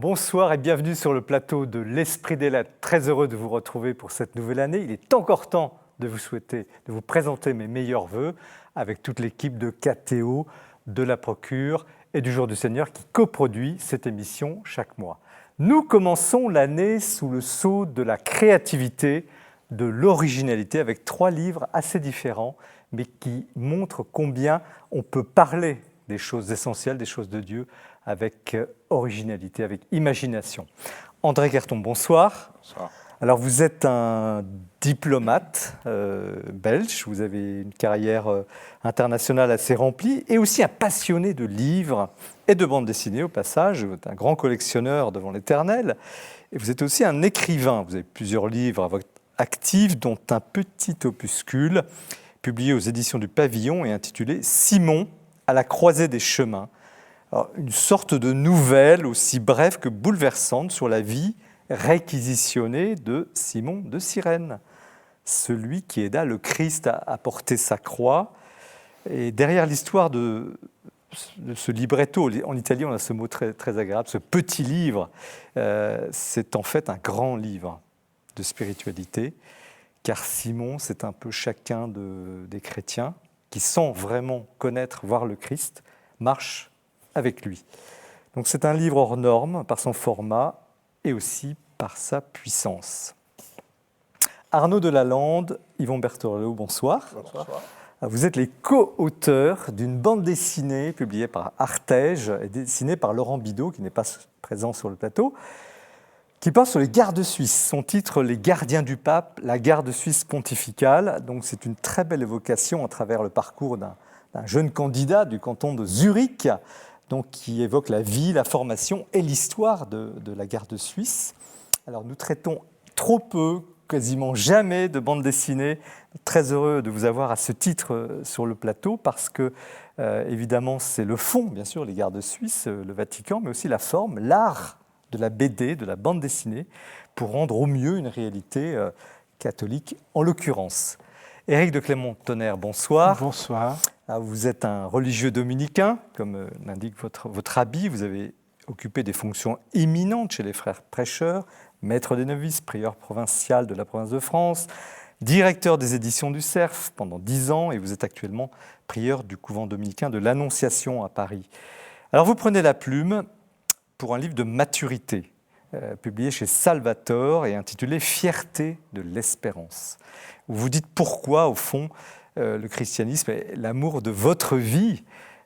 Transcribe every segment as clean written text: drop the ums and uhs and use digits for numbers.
Bonsoir et bienvenue sur le plateau de l'Esprit des Lettres. Très heureux de vous retrouver pour cette nouvelle année. Il est encore temps de vous présenter mes meilleurs vœux avec toute l'équipe de KTO, de la Procure et du Jour du Seigneur qui coproduit cette émission chaque mois. Nous commençons l'année sous le sceau de la créativité, de l'originalité avec 3 livres assez différents mais qui montrent combien on peut parler des choses essentielles, des choses de Dieu avec originalité, avec imagination. André Guerton, bonsoir. Bonsoir. Alors vous êtes un diplomate belge, vous avez une carrière internationale assez remplie et aussi un passionné de livres et de bandes dessinées au passage. Vous êtes un grand collectionneur devant l'Éternel et vous êtes aussi un écrivain. Vous avez plusieurs livres à votre actif, dont un petit opuscule publié aux éditions du Pavillon et intitulé « Simon à la croisée des chemins ». Alors, une sorte de nouvelle aussi brève que bouleversante sur la vie réquisitionnée de Simon de Cyrène, celui qui aida le Christ à porter sa croix. Et derrière l'histoire de ce libretto, en Italie on a ce mot très, très agréable, ce petit livre, c'est en fait un grand livre de spiritualité, car Simon, c'est un peu chacun des chrétiens qui, sans vraiment connaître, voir le Christ, marche avec lui. Donc c'est un livre hors norme par son format et aussi par sa puissance. Arnaud Delalande, Yvon Berthelot, bonsoir. Bonsoir. Vous êtes les co-auteurs d'une bande dessinée publiée par Artege et dessinée par Laurent Bidot, qui n'est pas présent sur le plateau, qui porte sur les gardes suisses. Son titre, Les gardiens du pape, la garde suisse pontificale. Donc c'est une très belle évocation à travers le parcours d'un jeune candidat du canton de Zurich, donc qui évoque la vie, la formation et l'histoire de la garde suisse. Alors nous traitons trop peu, quasiment jamais, de bande dessinée. Très heureux de vous avoir à ce titre sur le plateau parce que, évidemment, c'est le fond, bien sûr, les gardes suisses, le Vatican, mais aussi la forme, l'art de la BD, de la bande dessinée, pour rendre au mieux une réalité catholique, en l'occurrence. Éric de Clermont-Tonnerre, bonsoir. Bonsoir. Vous êtes un religieux dominicain, comme l'indique votre habit. Vous avez occupé des fonctions éminentes chez les frères prêcheurs, maître des novices, prieur provincial de la province de France, directeur des éditions du Cerf pendant 10 ans, et vous êtes actuellement prieur du couvent dominicain de l'Annonciation à Paris. Alors vous prenez la plume pour un livre de maturité, publié chez Salvator et intitulé « Fierté de l'espérance ». Où vous dites pourquoi, au fond, le christianisme est l'amour de votre vie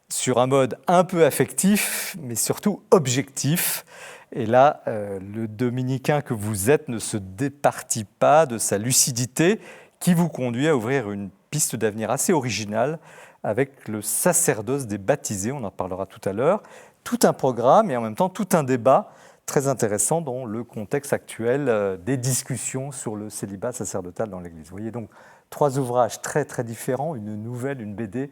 sur un mode un peu affectif, mais surtout objectif. Et là, le dominicain que vous êtes ne se départit pas de sa lucidité qui vous conduit à ouvrir une piste d'avenir assez originale avec le sacerdoce des baptisés, on en parlera tout à l'heure. Tout un programme et en même temps tout un débat très intéressant dans le contexte actuel des discussions sur le célibat sacerdotal dans l'Église. Vous voyez donc 3 ouvrages très très différents, une nouvelle, une BD,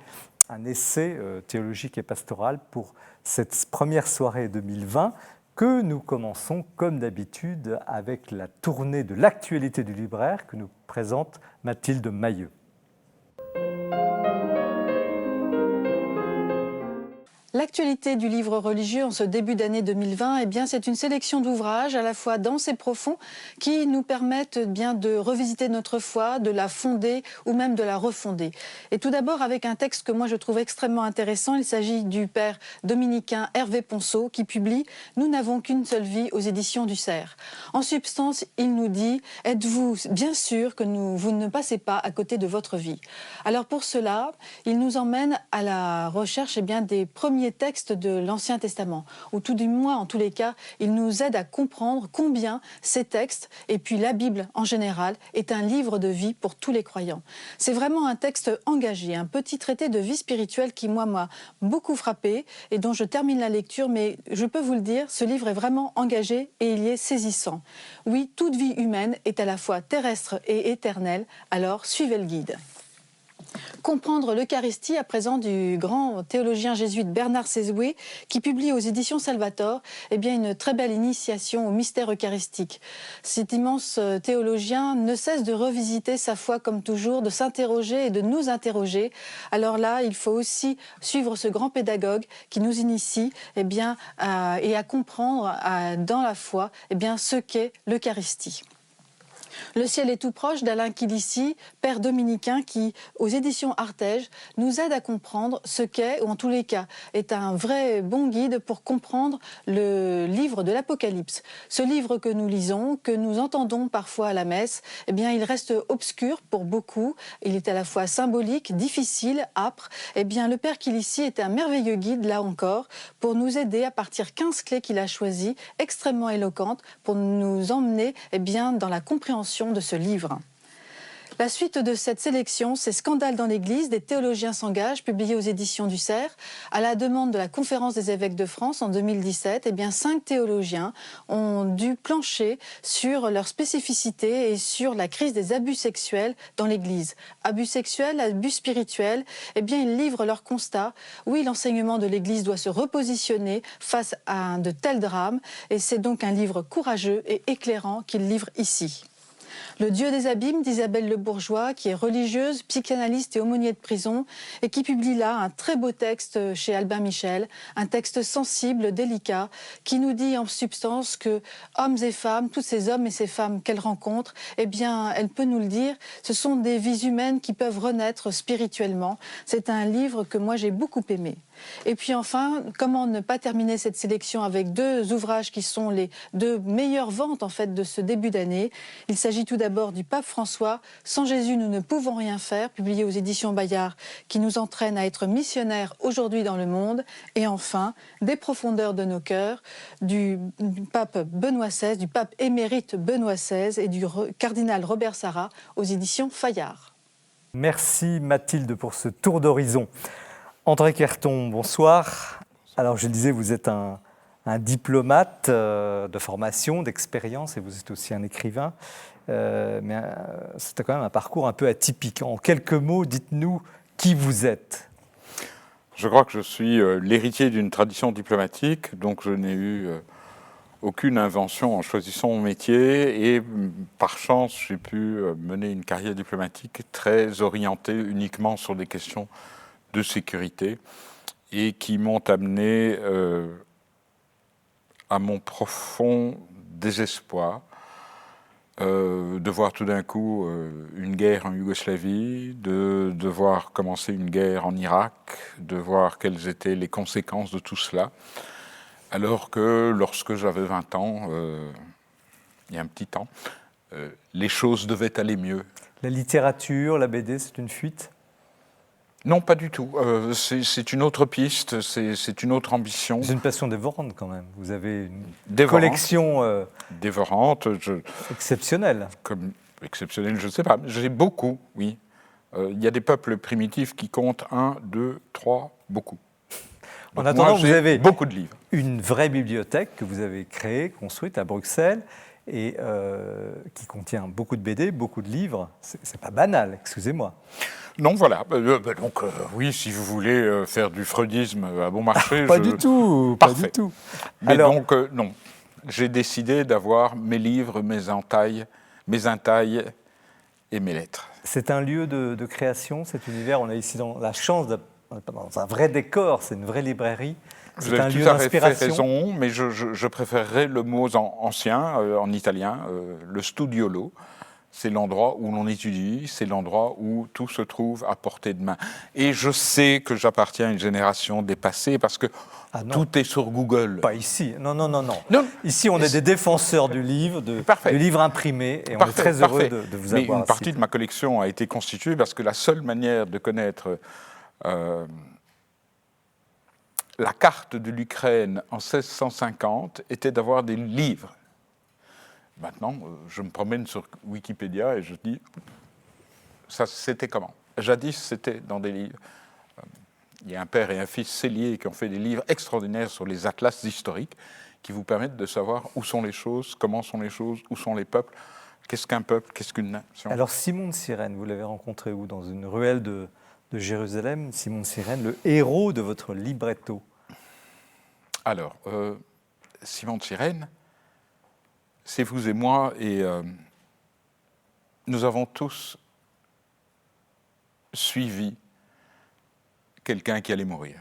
un essai théologique et pastoral pour cette première soirée 2020 que nous commençons comme d'habitude avec la tournée de l'actualité du libraire que nous présente Mathilde Mailleux. L'actualité du livre religieux en ce début d'année 2020, eh bien, c'est une sélection d'ouvrages à la fois denses et profonds qui nous permettent bien de revisiter notre foi, de la fonder ou même de la refonder. Et tout d'abord avec un texte que moi je trouve extrêmement intéressant, il s'agit du père dominicain Hervé Ponceau qui publie « Nous n'avons qu'une seule vie » aux éditions du Cerf. En substance, il nous dit « Êtes-vous bien sûr que vous ne passez pas à côté de votre vie ?» Alors pour cela, il nous emmène à la recherche des premiers textes de l'Ancien Testament, ou tout du moins, en tous les cas, il nous aide à comprendre combien ces textes, et puis la Bible en général, est un livre de vie pour tous les croyants. C'est vraiment un texte engagé, un petit traité de vie spirituelle qui, moi, m'a beaucoup frappé et dont je termine la lecture, mais je peux vous le dire, ce livre est vraiment engagé et il y est saisissant. Oui, toute vie humaine est à la fois terrestre et éternelle, alors suivez le guide. Comprendre l'Eucharistie à présent du grand théologien jésuite Bernard Sesoué qui publie aux éditions Salvator une très belle initiation au mystère eucharistique. Cet immense théologien ne cesse de revisiter sa foi comme toujours, de s'interroger et de nous interroger. Alors là, il faut aussi suivre ce grand pédagogue qui nous initie à comprendre dans la foi ce qu'est l'Eucharistie. Le ciel est tout proche d'Alain Kilissi, père dominicain qui, aux éditions Artege, nous aide à comprendre ce qu'est, ou en tous les cas, est un vrai bon guide pour comprendre le livre de l'Apocalypse. Ce livre que nous lisons, que nous entendons parfois à la messe, il reste obscur pour beaucoup. Il est à la fois symbolique, difficile, âpre. Le père Kilissi est un merveilleux guide, là encore, pour nous aider à partir 15 clés qu'il a choisies, extrêmement éloquentes, pour nous emmener dans la compréhension de ce livre. La suite de cette sélection, c'est Scandale dans l'Église, des théologiens s'engagent, publié aux éditions du Cerf. À la demande de la Conférence des évêques de France en 2017, 5 théologiens ont dû plancher sur leur spécificité et sur la crise des abus sexuels dans l'Église. Abus sexuels, abus spirituels, ils livrent leur constat. Oui, l'enseignement de l'Église doit se repositionner face à de tels drames, et c'est donc un livre courageux et éclairant qu'ils livrent ici. Le Dieu des abîmes d'Isabelle Le Bourgeois, qui est religieuse, psychanalyste et aumônier de prison, et qui publie là un très beau texte chez Albin Michel, un texte sensible, délicat, qui nous dit en substance que hommes et femmes, tous ces hommes et ces femmes qu'elle rencontre, elle peut nous le dire, ce sont des vies humaines qui peuvent renaître spirituellement. C'est un livre que moi j'ai beaucoup aimé. Et puis enfin, comment ne pas terminer cette sélection avec 2 ouvrages qui sont les 2 meilleures ventes en fait de ce début d'année. Il s'agit tout d'abord du pape François, Sans Jésus nous ne pouvons rien faire, publié aux éditions Bayard, qui nous entraîne à être missionnaires aujourd'hui dans le monde. Et enfin, Des profondeurs de nos cœurs, du pape Benoît XVI, du pape émérite Benoît XVI et du cardinal Robert Sarrat aux éditions Fayard. Merci Mathilde pour ce tour d'horizon. André Querton, bonsoir. Alors je le disais, vous êtes un diplomate de formation, d'expérience, et vous êtes aussi un écrivain. Mais c'est quand même un parcours un peu atypique. En quelques mots, dites-nous qui vous êtes. Je crois que je suis l'héritier d'une tradition diplomatique, donc je n'ai eu aucune invention en choisissant mon métier, et par chance, j'ai pu mener une carrière diplomatique très orientée uniquement sur des questions de sécurité et qui m'ont amené à mon profond désespoir de voir tout d'un coup une guerre en Yougoslavie, de voir commencer une guerre en Irak, de voir quelles étaient les conséquences de tout cela, alors que lorsque j'avais 20 ans, il y a un petit temps, les choses devaient aller mieux. La littérature, la BD, c'est une fuite ? Non, pas du tout. C'est une autre piste, c'est une autre ambition. C'est une passion dévorante quand même. Vous avez une collection dévorante, exceptionnelle. Comme exceptionnelle, je ne sais pas. J'ai beaucoup, oui. Il y a des peuples primitifs qui comptent 1, 2, 3, beaucoup. Donc en attendant, moi, vous avez beaucoup de livres. Une vraie bibliothèque que vous avez créée, construite à Bruxelles, et qui contient beaucoup de BD, beaucoup de livres. C'est pas banal, excusez-moi. Non, voilà. Donc, oui, si vous voulez faire du freudisme à bon marché... Pas du tout, Parfait. Pas du tout. Mais alors, donc, non. J'ai décidé d'avoir mes livres, mes entailles et mes lettres. C'est un lieu de création, cet univers. On a ici la chance dans un vrai décor, c'est une vraie librairie. C'est un lieu d'inspiration. Vous avez raison, mais je préférerais le mot ancien, en italien, le studiolo. C'est l'endroit où l'on étudie, c'est l'endroit où tout se trouve à portée de main. Et je sais que j'appartiens à une génération dépassée parce que tout est sur Google. Pas ici, non. Ici, on est des défenseurs du livre, du livre imprimé, et on est très heureux de vous avoir. Mais une partie de ma collection a été constituée parce que la seule manière de connaître la carte de l'Ukraine en 1650 était d'avoir des livres. Maintenant, je me promène sur Wikipédia et je dis, ça c'était comment ? Jadis, c'était dans des livres. Il y a un père et un fils Sellier qui ont fait des livres extraordinaires sur les atlas historiques qui vous permettent de savoir où sont les choses, comment sont les choses, où sont les peuples, qu'est-ce qu'un peuple, qu'est-ce qu'une nation. Alors Simon de Cyrène, vous l'avez rencontré où ? Dans une ruelle de de Jérusalem, Simon de Cyrène, le héros de votre libretto? Alors, Simon de Cyrène, c'est vous et moi, et nous avons tous suivi quelqu'un qui allait mourir.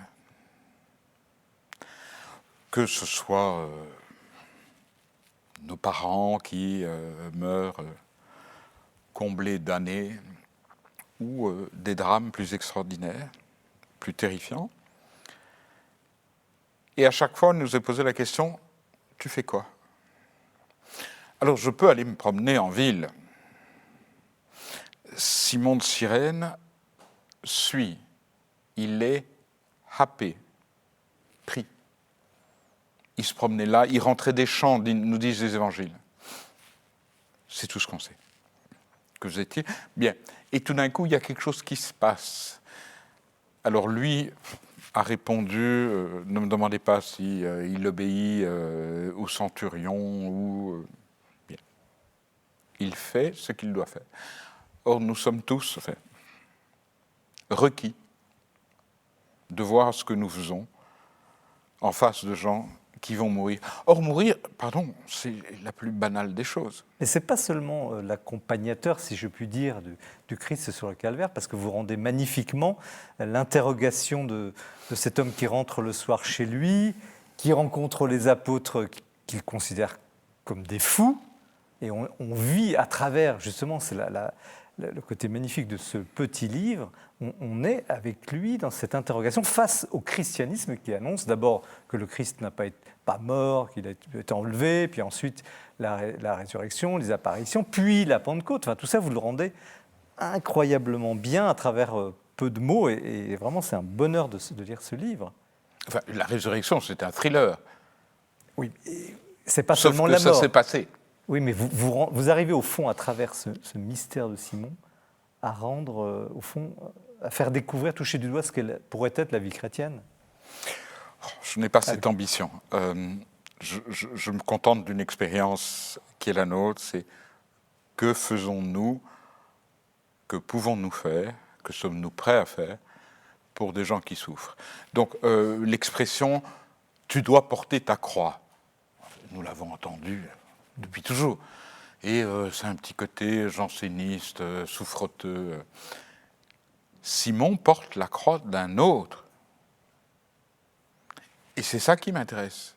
Que ce soit nos parents qui meurent comblés d'années, ou des drames plus extraordinaires, plus terrifiants. Et à chaque fois, on nous a posé la question, tu fais quoi? Alors, je peux aller me promener en ville. Simon de Cyrène suit, il est happé, pris. Il se promenait là, il rentrait des champs, nous disent les évangiles. C'est tout ce qu'on sait. Que vous étiez bien. Et tout d'un coup, il y a quelque chose qui se passe. Alors lui a répondu, ne me demandez pas si il obéit au centurion ou... bien. Il fait ce qu'il doit faire. Or, nous sommes tous requis de voir ce que nous faisons en face de gens qui vont mourir. Or, mourir, pardon, c'est la plus banale des choses. Mais ce n'est pas seulement l'accompagnateur, si je puis dire, du Christ sur le calvaire, parce que vous rendez magnifiquement l'interrogation de cet homme qui rentre le soir chez lui, qui rencontre les apôtres qu'il considère comme des fous, et on vit à travers, justement, c'est le côté magnifique de ce petit livre, on est avec lui dans cette interrogation face au christianisme qui annonce d'abord que le Christ n'a pas mort, qu'il a été enlevé, puis ensuite la résurrection, les apparitions, puis la Pentecôte. Enfin, tout ça, vous le rendez incroyablement bien à travers peu de mots, et vraiment, c'est un bonheur de lire ce livre. Enfin, la résurrection, c'est un thriller. Oui, c'est pas Sauf seulement que la mort. ça s'est passé. Oui, mais vous arrivez au fond, à travers ce mystère de Simon, à rendre, au fond, à faire découvrir, toucher du doigt ce qu'elle pourrait être la vie chrétienne. Je n'ai pas cette ambition. Je me contente d'une expérience qui est la nôtre, c'est que faisons-nous, que pouvons-nous faire, que sommes-nous prêts à faire pour des gens qui souffrent. Donc l'expression « tu dois porter ta croix », nous l'avons entendu depuis toujours. Et c'est un petit côté janséniste, souffreteux. Simon porte la croix d'un autre. Et c'est ça qui m'intéresse.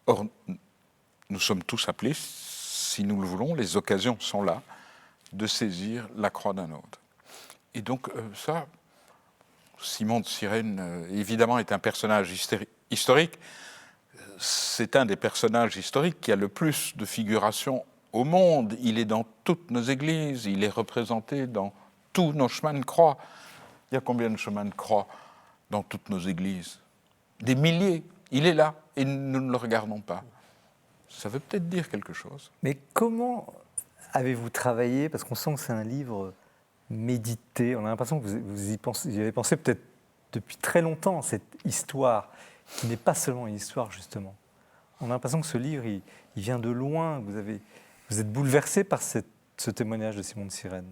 Or, nous sommes tous appelés, si nous le voulons, les occasions sont là, de saisir la croix d'un autre. Et donc ça, Simon de Cyrène, évidemment, est un personnage historique. C'est un des personnages historiques qui a le plus de figuration au monde. Il est dans toutes nos églises, il est représenté dans tous nos chemins de croix. Il y a combien de chemins de croix dans toutes nos églises? Des milliers. Il est là et nous ne le regardons pas. Ça veut peut-être dire quelque chose. Mais comment avez-vous travaillé? Parce qu'on sent que c'est un livre médité. On a l'impression que vous y avez pensé peut-être depuis très longtemps, cette histoire, qui n'est pas seulement une histoire, justement. On a l'impression que ce livre, il vient de loin. Vous êtes bouleversé par ce témoignage de Simon de Cyrène.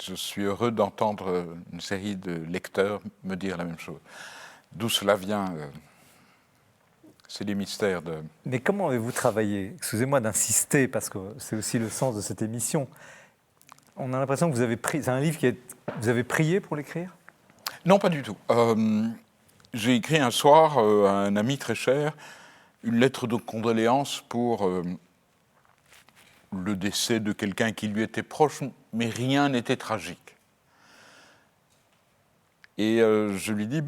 Je suis heureux d'entendre une série de lecteurs me dire la même chose. D'où cela vient, c'est des mystères de... Mais comment avez-vous travaillé? Excusez-moi d'insister, parce que c'est aussi le sens de cette émission. On a l'impression que c'est un livre vous avez prié pour l'écrire? Non, pas du tout. J'ai écrit un soir à un ami très cher une lettre de condoléances pour le décès de quelqu'un qui lui était proche, mais rien n'était tragique. Et je lui dis,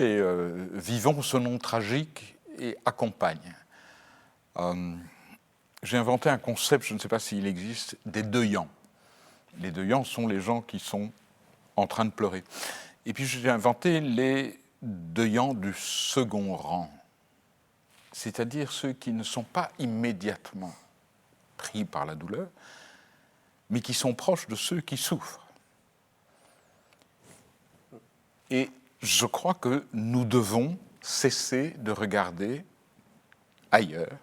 vivons ce nom tragique et accompagne. J'ai inventé un concept, je ne sais pas s'il existe, des deuillants. Les deuillants sont les gens qui sont en train de pleurer. Et puis j'ai inventé les deuillants du second rang, c'est-à-dire ceux qui ne sont pas immédiatement pris par la douleur, mais qui sont proches de ceux qui souffrent. Et je crois que nous devons cesser de regarder ailleurs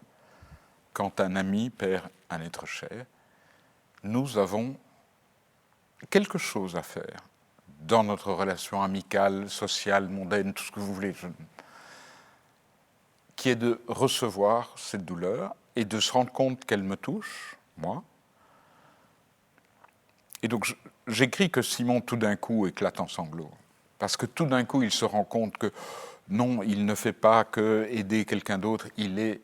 quand un ami perd un être cher. Nous avons quelque chose à faire dans notre relation amicale, sociale, mondaine, tout ce que vous voulez, qui est de recevoir cette douleur et de se rendre compte qu'elle me touche, moi. Et donc j'écris que Simon tout d'un coup éclate en sanglots, parce que tout d'un coup il se rend compte que non, il ne fait pas que aider quelqu'un d'autre, il est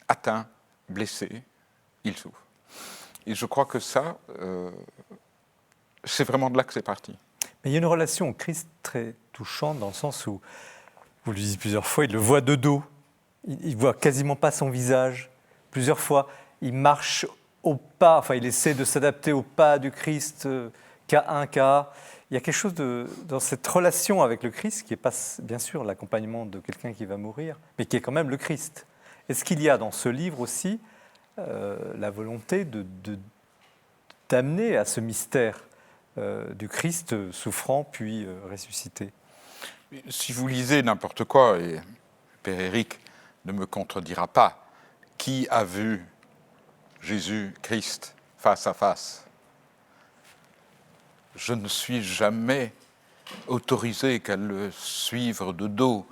atteint, blessé, il souffre. Et je crois que ça, c'est vraiment de là que c'est parti. Mais il y a une relation au Christ très touchante dans le sens où, vous le dites plusieurs fois, il le voit de dos. Il ne voit quasiment pas son visage. Plusieurs fois, il marche au pas, enfin il essaie de s'adapter au pas du Christ, cas un, cas. Il y a quelque chose dans cette relation avec le Christ qui n'est pas, bien sûr, l'accompagnement de quelqu'un qui va mourir, mais qui est quand même le Christ. Est-ce qu'il y a dans ce livre aussi la volonté d'amener à ce mystère du Christ souffrant puis ressuscité? Si vous lisez n'importe quoi, et Père Éric ne me contredira pas, qui a vu Jésus-Christ face à face? Je ne suis jamais autorisé qu'à le suivre de dos.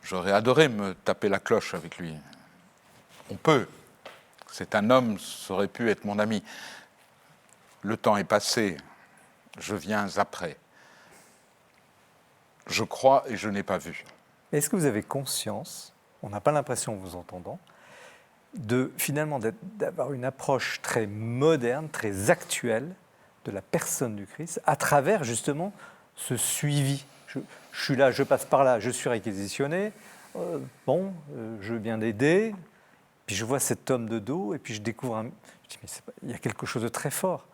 J'aurais adoré me taper la cloche avec lui. On peut. C'est un homme, ça aurait pu être mon ami. Le temps est passé, je viens après. Je crois et je n'ai pas vu. Est-ce que vous avez conscience, on n'a pas l'impression en vous entendant, finalement d'avoir une approche très moderne, très actuelle de la personne du Christ, à travers justement ce suivi? Je suis là, je passe par là, je suis réquisitionné, je viens d'aider, puis je vois cet homme de dos, et puis je découvre il y a quelque chose de très fort,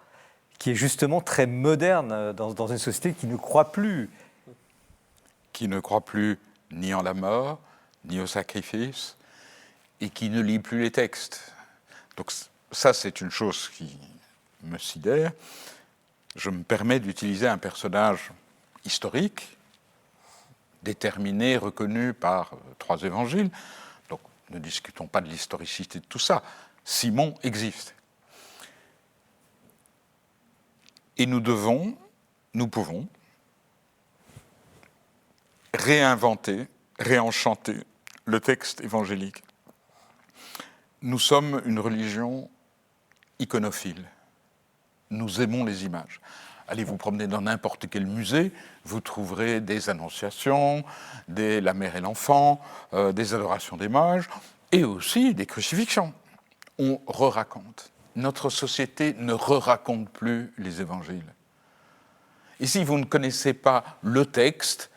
qui est justement très moderne dans une société qui ne croit plus. Qui ne croit plus ni en la mort, ni au sacrifice, et qui ne lit plus les textes. Donc ça, c'est une chose qui me sidère. Je me permets d'utiliser un personnage historique, déterminé, reconnu par 3 évangiles. Donc ne discutons pas de l'historicité de tout ça. Simon existe. Et nous pouvons réinventer, réenchanter le texte évangélique. Nous sommes une religion iconophile. Nous aimons les images. Allez vous promener dans n'importe quel musée, vous trouverez des annonciations, la mère et l'enfant, des adorations des mages, et aussi des crucifixions. On re-raconte. Notre société ne re-raconte plus les évangiles. Et si vous ne connaissez pas le texte,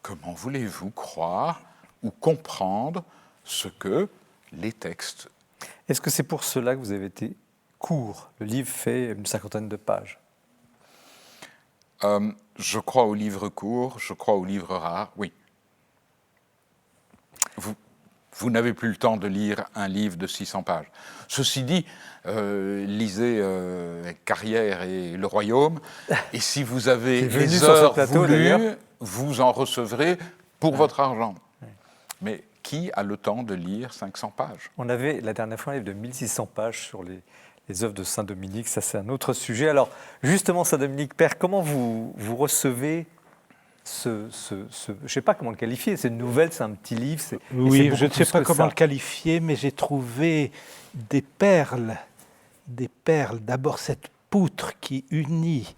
comment voulez-vous croire ou comprendre ce que les textes? Est-ce que c'est pour cela que vous avez été court? Le livre fait une 50aine de pages. Je crois aux livres courts, je crois aux livres rares, oui. Vous n'avez plus le temps de lire un livre de 600 pages. Ceci dit, lisez Carrière et Le Royaume, et si vous avez les heures voulues, vous en recevrez pour votre argent. Ouais. Mais qui a le temps de lire 500 pages? On avait la dernière fois un livre de 1600 pages sur les œuvres de Saint-Dominique, ça c'est un autre sujet. Alors justement, Saint-Dominique, Père, comment vous recevez je ne sais pas comment le qualifier, c'est une nouvelle, c'est un petit livre. Oui, je ne sais pas comment le qualifier, mais j'ai trouvé des perles. D'abord cette poutre qui unit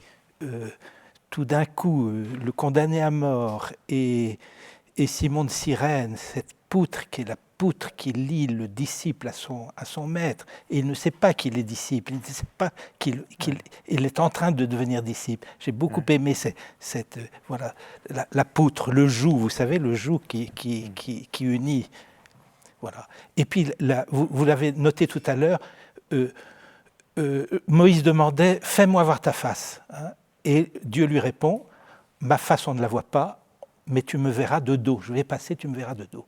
tout d'un coup le condamné à mort et Simon de Cyrène, cette poutre qui est la poutre qui lie le disciple à son maître. Et il ne sait pas qu'il est disciple, il ne sait pas qu'il est en train de devenir disciple. J'ai beaucoup aimé la poutre, le joug, vous savez, le joug qui unit. Voilà. Et puis, vous l'avez noté tout à l'heure, Moïse demandait « Fais-moi voir ta face hein ». Et Dieu lui répond « Ma face, on ne la voit pas, mais tu me verras de dos. Je vais passer, tu me verras de dos. »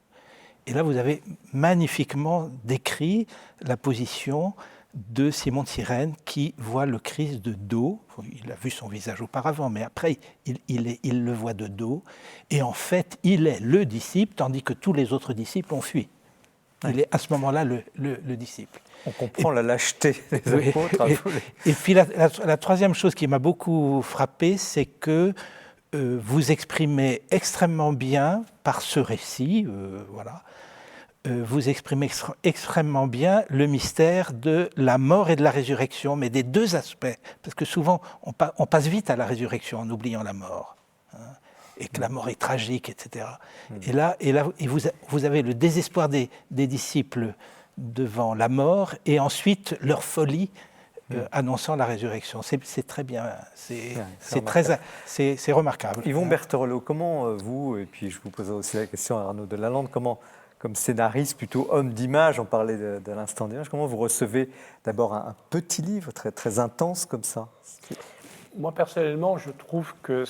Et là, vous avez magnifiquement décrit la position de Simon de Cyrène qui voit le Christ de dos. Il a vu son visage auparavant, mais après, il le voit de dos. Et en fait, il est le disciple, tandis que tous les autres disciples ont fui. il est à ce moment-là le disciple. On comprend la lâcheté des apôtres. Et puis la troisième chose qui m'a beaucoup frappé, c'est que vous exprimez extrêmement bien, par ce récit, vous exprimez extrêmement bien le mystère de la mort et de la résurrection, mais des deux aspects. Parce que souvent, on passe vite à la résurrection en oubliant la mort. Et que la mort est tragique, etc. Et là vous avez le désespoir des disciples devant la mort, et ensuite leur folie annonçant la résurrection. C'est très bien, c'est remarquable. Yvon Berterelot, comment vous, et puis je vous poserai aussi la question à Arnaud Delalande, comment, comme scénariste, plutôt homme d'image, on parlait de l'instant d'image, comment vous recevez d'abord un petit livre très, très intense comme ça? Moi, personnellement, je trouve que,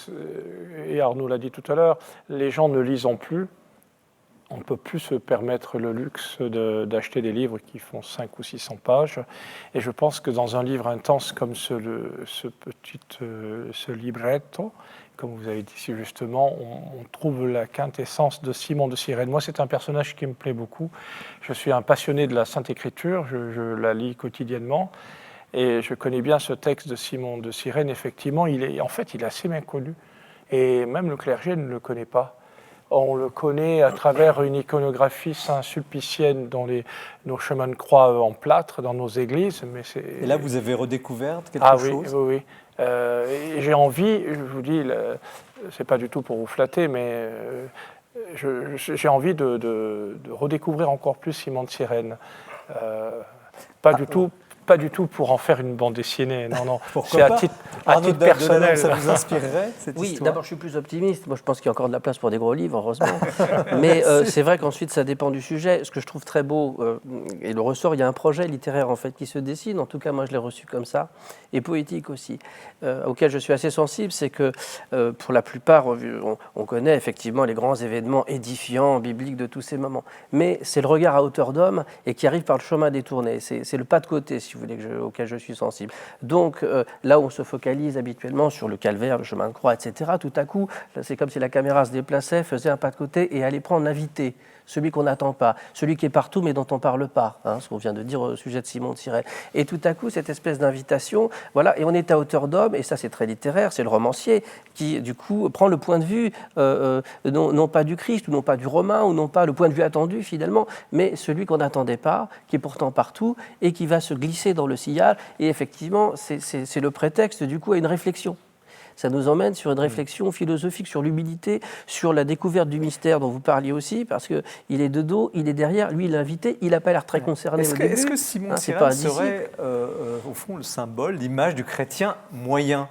et Arnaud l'a dit tout à l'heure, les gens ne lisent plus. On ne peut plus se permettre le luxe d'acheter des livres qui font 500 ou 600 pages. Et je pense que dans un livre intense comme ce libretto, comme vous avez dit si justement, on trouve la quintessence de Simon de Cyrène. Moi, c'est un personnage qui me plaît beaucoup. Je suis un passionné de la Sainte Écriture, je la lis quotidiennement. Et je connais bien ce texte de Simon de Cyrène. Effectivement, il est assez bien connu. Et même le clergé ne le connaît pas. On le connaît à travers une iconographie saint-sulpicienne dans nos chemins de croix en plâtre, dans nos églises. Mais et là, vous avez redécouvert quelque chose? Oui. Et j'ai envie, je vous dis, c'est pas du tout pour vous flatter, mais j'ai envie de redécouvrir encore plus Simon de Cyrène. Pas du tout pour en faire une bande dessinée, non. C'est à titre personnel. Ça vous inspirerait, cette Oui, histoire? d'abord je suis plus optimiste. Moi je pense qu'il y a encore de la place pour des gros livres, heureusement. Mais c'est vrai qu'ensuite ça dépend du sujet. Ce que je trouve très beau, et le ressort, il y a un projet littéraire en fait qui se dessine. En tout cas, moi je l'ai reçu comme ça, et poétique aussi, auquel je suis assez sensible. C'est que pour la plupart, on connaît effectivement les grands événements édifiants, bibliques de tous ces moments. Mais c'est le regard à hauteur d'homme et qui arrive par le chemin détourné. C'est le pas de côté, si vous voulez, auquel je suis sensible. Donc, là où on se focalise habituellement sur le calvaire, le chemin de croix, etc., tout à coup, c'est comme si la caméra se déplaçait, faisait un pas de côté et allait prendre l'invité, celui qu'on n'attend pas, celui qui est partout mais dont on ne parle pas, ce qu'on vient de dire au sujet de Simon de Cyrène. Et tout à coup, cette espèce d'invitation, voilà, et on est à hauteur d'homme, et ça c'est très littéraire, c'est le romancier qui, du coup, prend le point de vue, non pas du Christ, ou non pas du Romain, ou non pas le point de vue attendu finalement, mais celui qu'on n'attendait pas, qui est pourtant partout, et qui va se glisser dans le sillage, et effectivement, c'est le prétexte, du coup, à une réflexion. Ça nous emmène sur une réflexion philosophique sur l'humilité, sur la découverte du mystère dont vous parliez aussi, parce qu'il est de dos, il est derrière, lui il est invité, il n'a pas l'air très concerné au début. Est-ce que Simon de Cyrène serait, au fond, le symbole, l'image du chrétien moyen?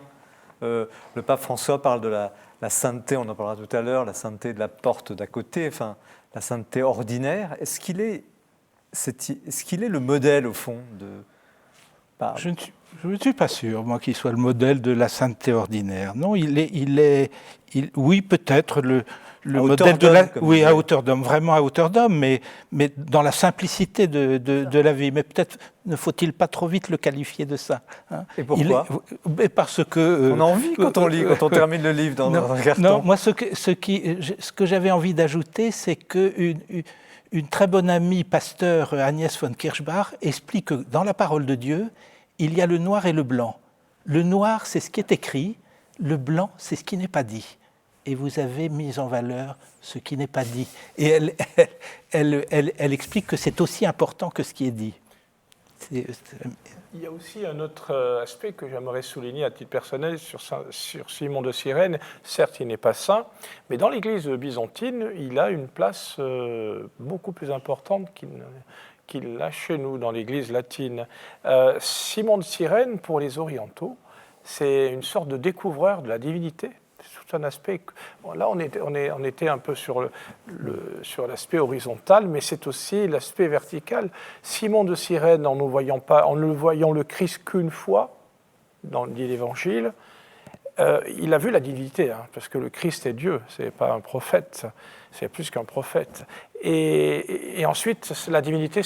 Le pape François parle de la sainteté, on en parlera tout à l'heure, la sainteté de la porte d'à côté, enfin, la sainteté ordinaire. Est-ce qu'il est le modèle, au fond, de... Je ne suis pas sûr, moi, qu'il soit le modèle de la sainteté ordinaire. Non, oui, peut-être le modèle de la... Oui, à hauteur d'homme, vraiment à hauteur d'homme, mais dans la simplicité de la vie. Mais peut-être ne faut-il pas trop vite le qualifier de ça. Et pourquoi? Parce que... on a envie quand on lit, quand on termine le livre dans un carton. Non, moi, ce que j'avais envie d'ajouter, c'est qu'une très bonne amie pasteur, Agnès von Kirchbach, explique que dans la parole de Dieu, il y a le noir et le blanc. Le noir, c'est ce qui est écrit. Le blanc, c'est ce qui n'est pas dit. Et vous avez mis en valeur ce qui n'est pas dit. Et elle explique que c'est aussi important que ce qui est dit. Il y a aussi un autre aspect que j'aimerais souligner à titre personnel sur Simon de Cyrène. Certes, il n'est pas saint, mais dans l'Église byzantine, il a une place beaucoup plus importante qu'il l'a chez nous, dans l'Église latine. Simon de Cyrène, pour les orientaux, c'est une sorte de découvreur de la divinité. C'est tout un aspect... Bon, là, on était un peu sur l'aspect horizontal, mais c'est aussi l'aspect vertical. Simon de Cyrène, en ne voyant le Christ qu'une fois, dans l'Évangile, il a vu la divinité, parce que le Christ est Dieu, ce n'est pas un prophète, c'est plus qu'un prophète. Et ensuite, la divinité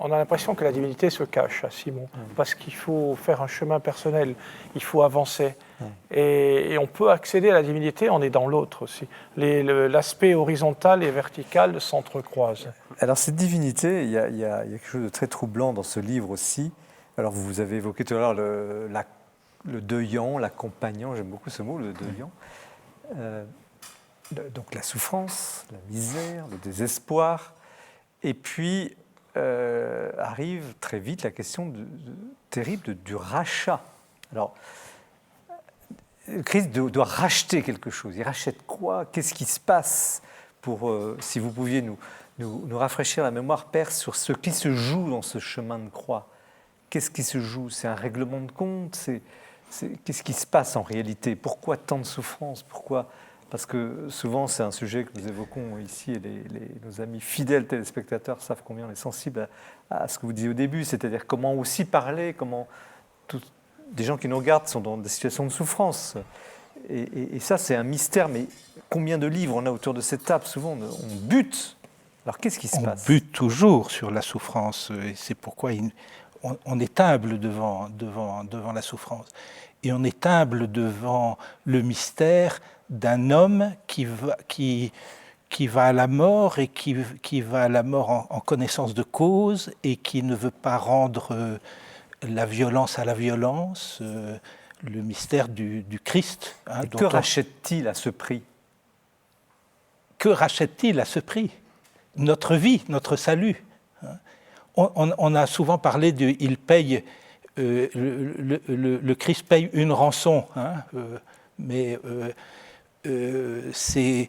on a l'impression que la divinité se cache à Simon, parce qu'il faut faire un chemin personnel, il faut avancer. Et on peut accéder à la divinité en aidant l'autre aussi. L'aspect horizontal et vertical s'entrecroisent. Alors cette divinité, il y a quelque chose de très troublant dans ce livre aussi. Alors vous avez évoqué tout à l'heure le deuillant, l'accompagnant, j'aime beaucoup ce mot, le deuillant. Donc la souffrance, la misère, le désespoir. Et puis arrive très vite la question terrible du rachat. Alors, le Christ doit racheter quelque chose. Il rachète quoi? Qu'est-ce qui se passe? Si vous pouviez nous rafraîchir la mémoire, Père, sur ce qui se joue dans ce chemin de croix. Qu'est-ce qui se joue? C'est un règlement de compte? Qu'est-ce qui se passe en réalité? Pourquoi tant de souffrance? Pourquoi? Parce que souvent, c'est un sujet que nous évoquons ici, et nos amis fidèles téléspectateurs savent combien on est sensible à ce que vous disiez au début, c'est-à-dire comment aussi parler, des gens qui nous regardent sont dans des situations de souffrance. Et ça, c'est un mystère, mais combien de livres on a autour de cette table? Souvent, on bute. Alors, qu'est-ce qui se passe? On bute toujours sur la souffrance, et c'est pourquoi on est humble devant la souffrance. Et on est humble devant le mystère d'un homme qui va à la mort et qui va à la mort en connaissance de cause et qui ne veut pas rendre la violence à la violence, le mystère du Christ. Et que rachète-t-il à ce prix? Que rachète-t-il à ce prix? Notre vie, notre salut. On a souvent parlé de « il paye », le Christ paye une rançon, mais c'est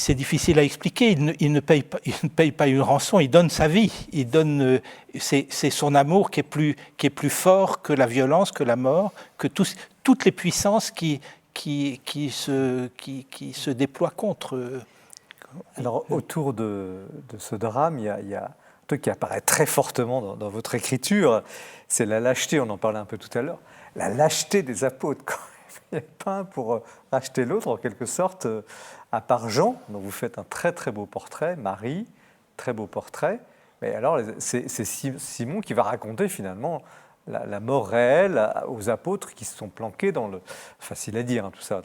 difficile à expliquer. Il ne paye pas une rançon, il donne sa vie. C'est son amour qui est plus fort que la violence, que la mort, que toutes les puissances qui se déploient contre. Alors, autour de ce drame, il y a un truc qui apparaît très fortement dans votre écriture, c'est la lâcheté, on en parlait un peu tout à l'heure, la lâcheté des apôtres. Quand il n'y a pas un pour racheter l'autre, en quelque sorte, à part Jean, dont vous faites un très très beau portrait, Marie, très beau portrait, mais alors c'est Simon qui va raconter finalement la mort réelle aux apôtres qui se sont planqués dans le... Facile à dire, tout ça,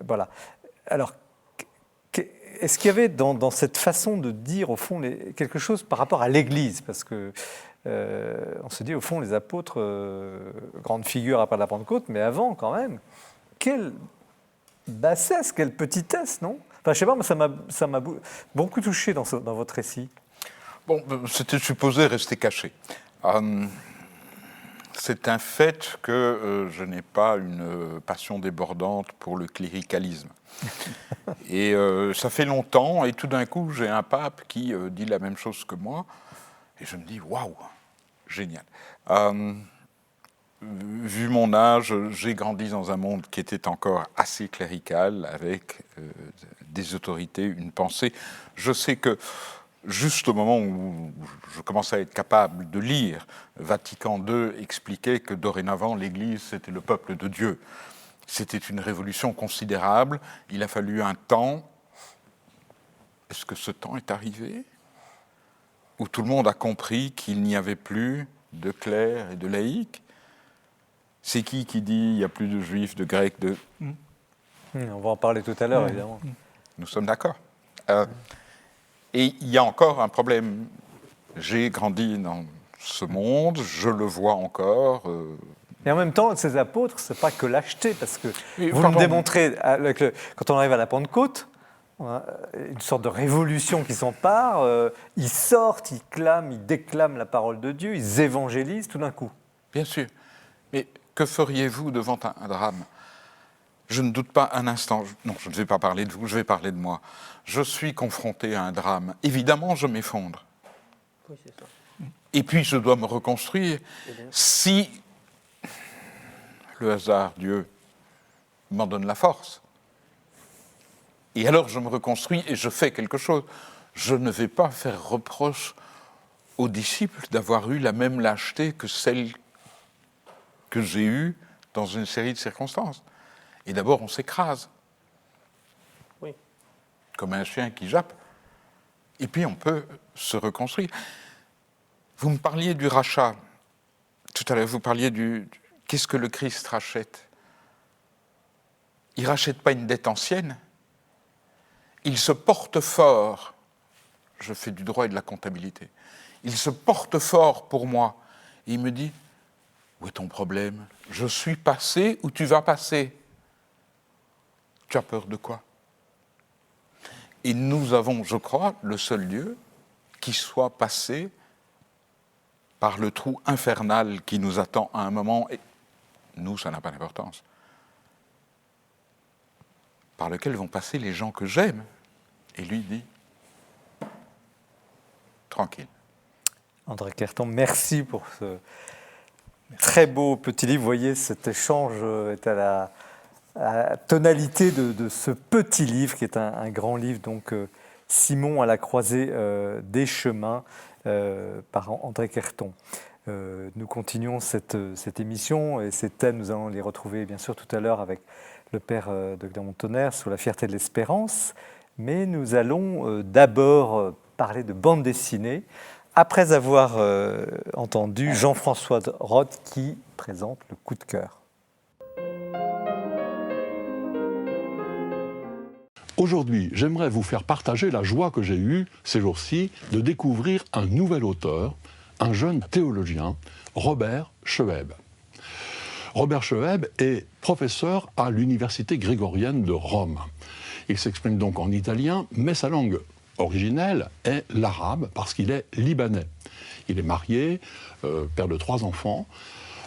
voilà. Alors, est-ce qu'il y avait dans cette façon de dire, au fond, quelque chose par rapport à l'Église? Parce que on se dit, au fond, les apôtres, grande figure après la Pentecôte, mais avant, quand même, quelle bassesse, quelle petitesse, non? Enfin, je sais pas, mais ça m'a beaucoup touché dans votre récit. Bon, c'était supposé rester caché. C'est un fait que je n'ai pas une passion débordante pour le cléricalisme. Et ça fait longtemps, et tout d'un coup, j'ai un pape qui dit la même chose que moi, et je me dis, waouh, génial. Vu mon âge, j'ai grandi dans un monde qui était encore assez clérical, avec des autorités, une pensée. Je sais que juste au moment où je commençais à être capable de lire, Vatican II expliquait que dorénavant l'Église c'était le peuple de Dieu. C'était une révolution considérable, il a fallu un temps. Est-ce que ce temps est arrivé? Où tout le monde a compris qu'il n'y avait plus de clercs et de laïcs? C'est qui dit il n'y a plus de juifs, de grecs, de... On va en parler tout à l'heure, évidemment. Nous sommes d'accord. Et il y a encore un problème. J'ai grandi dans ce monde, je le vois encore. Et en même temps, ces apôtres, ce n'est pas que lâcheté, parce que vous pardon. le démontrez, quand on arrive à la Pentecôte, une sorte de révolution qui s'empare, ils sortent, ils clament, ils déclament la parole de Dieu, ils évangélisent tout d'un coup. Bien sûr. Mais que feriez-vous devant un drame? Je ne doute pas un instant. Non, je ne vais pas parler de vous, je vais parler de moi. Je suis confronté à un drame. Évidemment, je m'effondre. Oui, c'est ça. Et puis, je dois me reconstruire. Si le hasard, Dieu, m'en donne la force, et alors je me reconstruis et je fais quelque chose. Je ne vais pas faire reproche aux disciples d'avoir eu la même lâcheté que celle que j'ai eue dans une série de circonstances. Et d'abord, on s'écrase. Oui. Comme un chien qui jappe. Et puis, on peut se reconstruire. Vous me parliez du rachat. Tout à l'heure, vous parliez qu'est-ce que le Christ rachète? Il ne rachète pas une dette ancienne. Il se porte fort. Je fais du droit et de la comptabilité. Il se porte fort pour moi. Et il me dit, où est ton problème? Je suis passé où tu vas passer. Tu as peur de quoi? Et nous avons, je crois, le seul Dieu qui soit passé par le trou infernal qui nous attend à un moment, et nous, ça n'a pas d'importance, par lequel vont passer les gens que j'aime. Et lui dit, tranquille. André Querton, merci pour ce très beau petit livre. Vous voyez, cet échange est à la tonalité de ce petit livre, qui est un grand livre, donc Simon à la croisée des chemins, par André Querton. Nous continuons cette émission, et ces thèmes, nous allons les retrouver bien sûr tout à l'heure avec le père Dr Montonnerre sur la fierté de l'espérance, mais nous allons d'abord parler de bande dessinée, après avoir entendu Jean-François Roth qui présente le coup de cœur. Aujourd'hui, j'aimerais vous faire partager la joie que j'ai eue ces jours-ci de découvrir un nouvel auteur, un jeune théologien, Robert Schweb. Robert Schweb est professeur à l'université grégorienne de Rome. Il s'exprime donc en italien, mais sa langue originelle est l'arabe parce qu'il est libanais. Il est marié, père de 3 enfants.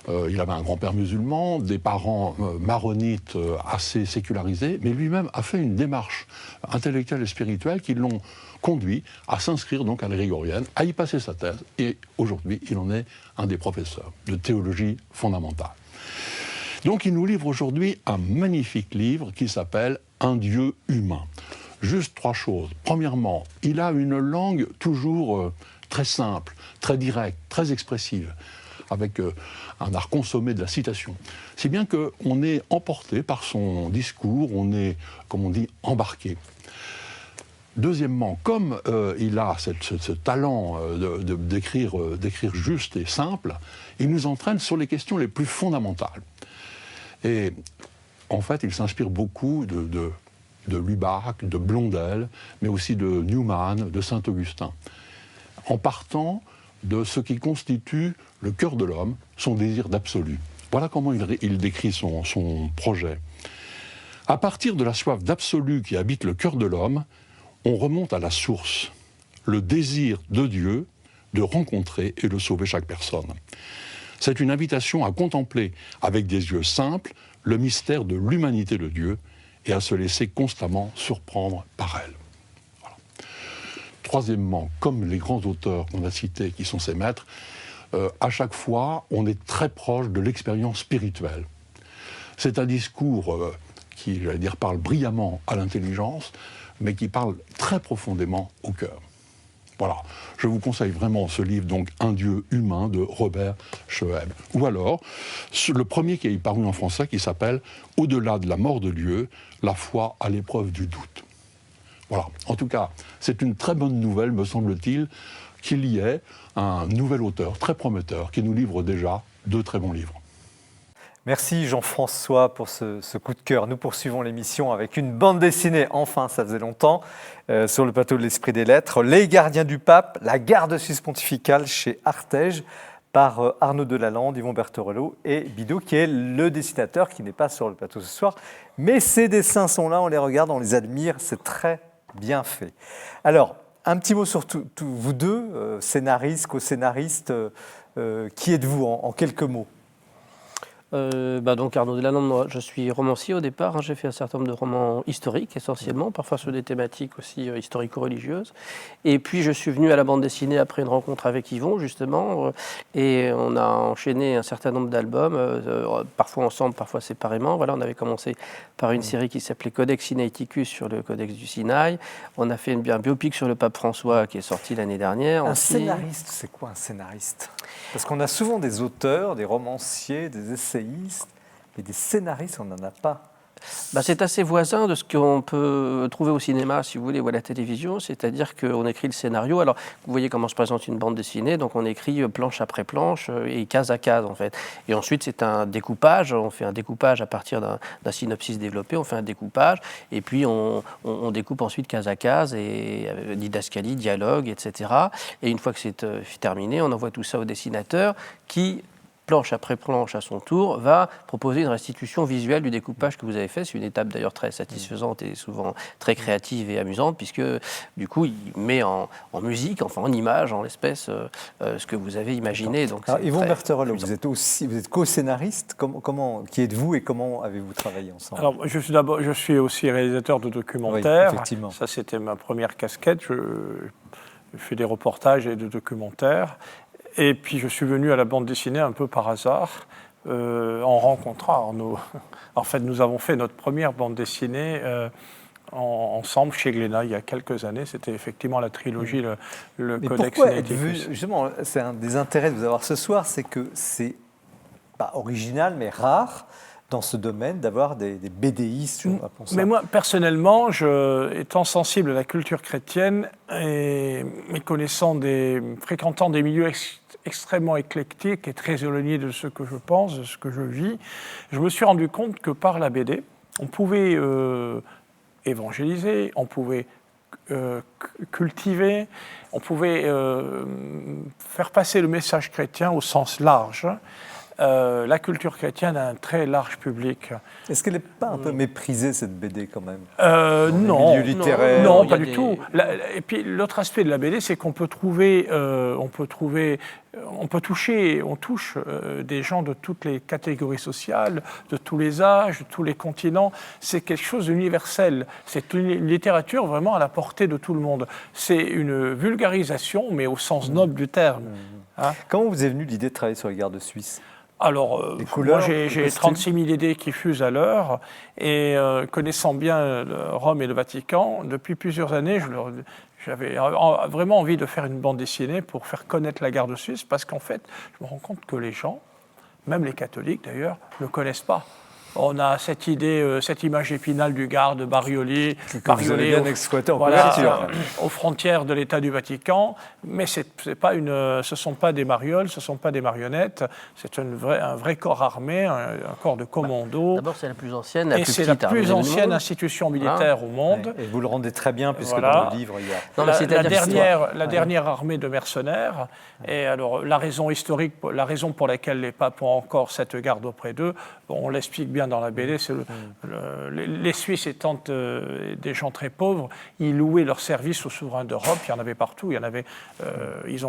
Il avait un grand-père musulman, des parents maronites assez sécularisés, mais lui-même a fait une démarche intellectuelle et spirituelle qui l'ont conduit à s'inscrire donc à la grégorienne, à y passer sa thèse, et aujourd'hui il en est un des professeurs de théologie fondamentale. Donc il nous livre aujourd'hui un magnifique livre qui s'appelle « Un Dieu humain ». Juste 3 choses. Premièrement, il a une langue toujours très simple, très directe, très expressive, avec un art consommé de la citation. Si bien qu'on est emporté par son discours, on est, comme on dit, embarqué. Deuxièmement, comme il a ce talent d'écrire juste et simple, il nous entraîne sur les questions les plus fondamentales. Et en fait, il s'inspire beaucoup de Lubac, de Blondel, mais aussi de Newman, de Saint-Augustin, en partant de ce qui constitue le cœur de l'homme, son désir d'absolu. Voilà comment il décrit son projet. À partir de la soif d'absolu qui habite le cœur de l'homme, on remonte à la source, le désir de Dieu de rencontrer et de sauver chaque personne. C'est une invitation à contempler avec des yeux simples le mystère de l'humanité de Dieu et à se laisser constamment surprendre par elle. Voilà. Troisièmement, comme les grands auteurs qu'on a cités, qui sont ses maîtres, à chaque fois, on est très proche de l'expérience spirituelle. C'est un discours qui, j'allais dire, parle brillamment à l'intelligence, mais qui parle très profondément au cœur. Voilà, je vous conseille vraiment ce livre, donc Un Dieu humain, de Robert Schweb. Ou alors, le premier qui est paru en français, qui s'appelle Au-delà de la mort de Dieu, la foi à l'épreuve du doute. Voilà, en tout cas, c'est une très bonne nouvelle, me semble-t-il, qu'il y ait un nouvel auteur très prometteur qui nous livre déjà 2 très bons livres. Merci Jean-François pour ce coup de cœur. Nous poursuivons l'émission avec une bande dessinée, enfin ça faisait longtemps, sur le plateau de l'Esprit des Lettres, Les Gardiens du Pape, la garde suisse pontificale chez Artege, par Arnaud Delalande, Yvon Bertorello et Bidot, qui est le dessinateur, qui n'est pas sur le plateau ce soir. Mais ces dessins sont là, on les regarde, on les admire, c'est très bien fait. Alors, un petit mot sur vous deux, scénaristes, co-scénaristes, qui êtes-vous en quelques mots ? Donc Arnaud Delalande, moi, je suis romancier au départ, hein, j'ai fait un certain nombre de romans historiques essentiellement, parfois sur des thématiques aussi historico-religieuses, et puis je suis venu à la bande dessinée après une rencontre avec Yvon justement, et on a enchaîné un certain nombre d'albums, parfois ensemble, parfois séparément. Voilà, on avait commencé par une série qui s'appelait Codex Sinaiticus sur le Codex du Sinaï, on a fait un biopic sur le pape François qui est sorti l'année dernière. Un scénariste, c'est quoi un scénariste ? Parce qu'on a souvent des auteurs, des romanciers, des essayistes, mais des scénaristes, on n'en a pas C'est assez voisin de ce qu'on peut trouver au cinéma, si vous voulez, ou à la télévision, c'est-à-dire qu'on écrit le scénario. Alors, vous voyez comment se présente une bande dessinée, donc on écrit planche après planche et case à case, en fait. Et ensuite, c'est un découpage, on fait un découpage à partir d'un synopsis développé, on fait un découpage, et puis on découpe ensuite case à case, et didascalie, dialogue, etc. Et une fois que c'est terminé, on envoie tout ça au dessinateur qui, planche après planche à son tour, va proposer une restitution visuelle du découpage que vous avez fait. C'est une étape d'ailleurs très satisfaisante et souvent très créative et amusante, puisque du coup, il met en musique, enfin en image, en l'espèce, ce que vous avez imaginé. Donc, Yvon Berterol, vous êtes co-scénariste. Qui êtes-vous et comment avez-vous travaillé ensemble? Alors, je suis aussi réalisateur de documentaires. Oui, effectivement. Ça, c'était ma première casquette. Je fais des reportages et des documentaires. Et puis je suis venu à la bande dessinée un peu par hasard, en rencontrant Arnaud. En fait, nous avons fait notre première bande dessinée ensemble chez Glénat il y a quelques années. C'était effectivement la trilogie, le Codex Sinaiticus. Justement, c'est un des intérêts de vous avoir ce soir, c'est que c'est pas original, mais rare dans ce domaine d'avoir des BDistes. Mais moi, personnellement, étant sensible à la culture chrétienne et fréquentant des milieux extrêmement éclectiques et très éloignés de ce que je pense, de ce que je vis, je me suis rendu compte que par la BD, on pouvait évangéliser, on pouvait cultiver, on pouvait faire passer le message chrétien au sens large. La culture chrétienne a un très large public. Est-ce qu'elle n'est pas un peu méprisée, cette BD, quand même? Non, milieu littéraire, non, pas du tout. Et puis l'autre aspect de la BD, c'est qu'on peut on touche des gens de toutes les catégories sociales, de tous les âges, de tous les continents. C'est quelque chose d'universel. C'est une littérature vraiment à la portée de tout le monde. C'est une vulgarisation, mais au sens noble du terme. Hein? Comment vous est venue l'idée de travailler sur les gardes suisses? Alors, moi j'ai 36 000 idées qui fusent à l'heure, et connaissant bien Rome et le Vatican, depuis plusieurs années, j'avais vraiment envie de faire une bande dessinée pour faire connaître la garde suisse, parce qu'en fait, je me rends compte que les gens, même les catholiques d'ailleurs, ne connaissent pas. On a cette idée, cette image épinale du garde bariolé bien exploité en couverture. Aux frontières de l'État du Vatican, mais ce ne sont pas des marioles, ce ne sont pas des marionnettes, c'est un vrai corps armé, un corps de commando. D'abord, c'est la plus ancienne, et c'est la plus ancienne institution militaire au monde. Et vous le rendez très bien, puisque dans le livre, il y a... la dernière armée de mercenaires. Et alors, la raison historique, la raison pour laquelle les papes ont encore cette garde auprès d'eux, on l'explique bien dans la BD, c'est les Suisses étant des gens très pauvres, ils louaient leurs services aux souverains d'Europe. Il y en avait partout. Ils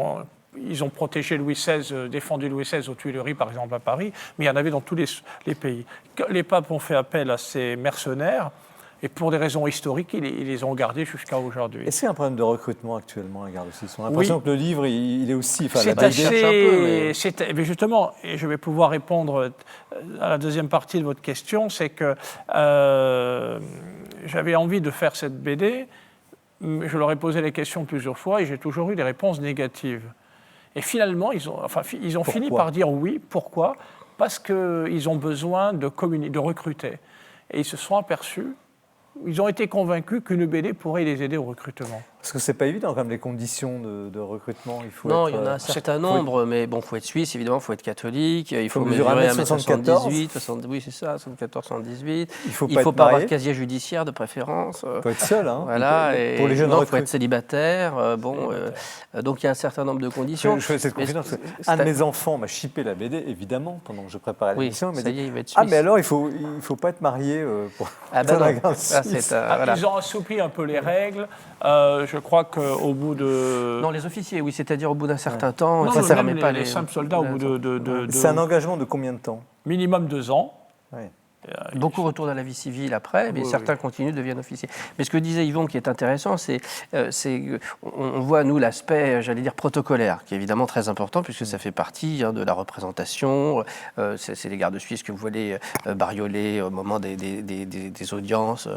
ont protégé Louis XVI, défendu Louis XVI aux Tuileries, par exemple à Paris, mais il y en avait dans tous les pays. Les papes ont fait appel à ces mercenaires, et pour des raisons historiques, ils les ont gardés jusqu'à aujourd'hui. Est-ce qu'il y a un problème de recrutement actuellement à la garde suisse? On a l'impression que le livre, il est aussi... Mais justement, et je vais pouvoir répondre à la deuxième partie de votre question, c'est que j'avais envie de faire cette BD, je leur ai posé les questions plusieurs fois et j'ai toujours eu des réponses négatives. Et finalement, ils ont fini par dire oui. Pourquoi? Parce qu'ils ont besoin de recruter. Et ils se sont aperçus, ils ont été convaincus qu'une BD pourrait les aider au recrutement. Parce que c'est pas évident, comme les conditions de recrutement. Il y en a un certain nombre, mais bon, il faut être suisse, évidemment, il faut être catholique, il faut mesurer 1m78, oui, c'est ça, 74, 78. Il faut pas avoir de casier judiciaire de préférence. Il faut être seul, hein. Voilà, pour les jeunes il faut être célibataire. Donc il y a un certain nombre de conditions. Je fais cette confidence. Un de mes enfants m'a chippé la BD, évidemment, pendant que je préparais l'émission. Ça y est, il va être suisse. Ah, mais alors, il faut pas être marié pour la garde suisse. Ils ont assoupli un peu les règles. Je crois qu'au bout de... Non, les officiers, oui, c'est-à-dire au bout d'un certain temps. Non, ça ne pas les simples soldats au bout de... C'est un engagement de combien de temps? Minimum 2 ans. Oui. Beaucoup retournent à la vie civile après, mais certains continuent, deviennent officiers. Mais ce que disait Yvon, qui est intéressant, c'est on voit, nous, l'aspect, j'allais dire, protocolaire, qui est évidemment très important, puisque ça fait partie de la représentation. C'est les gardes suisses que vous voyez barioler au moment des audiences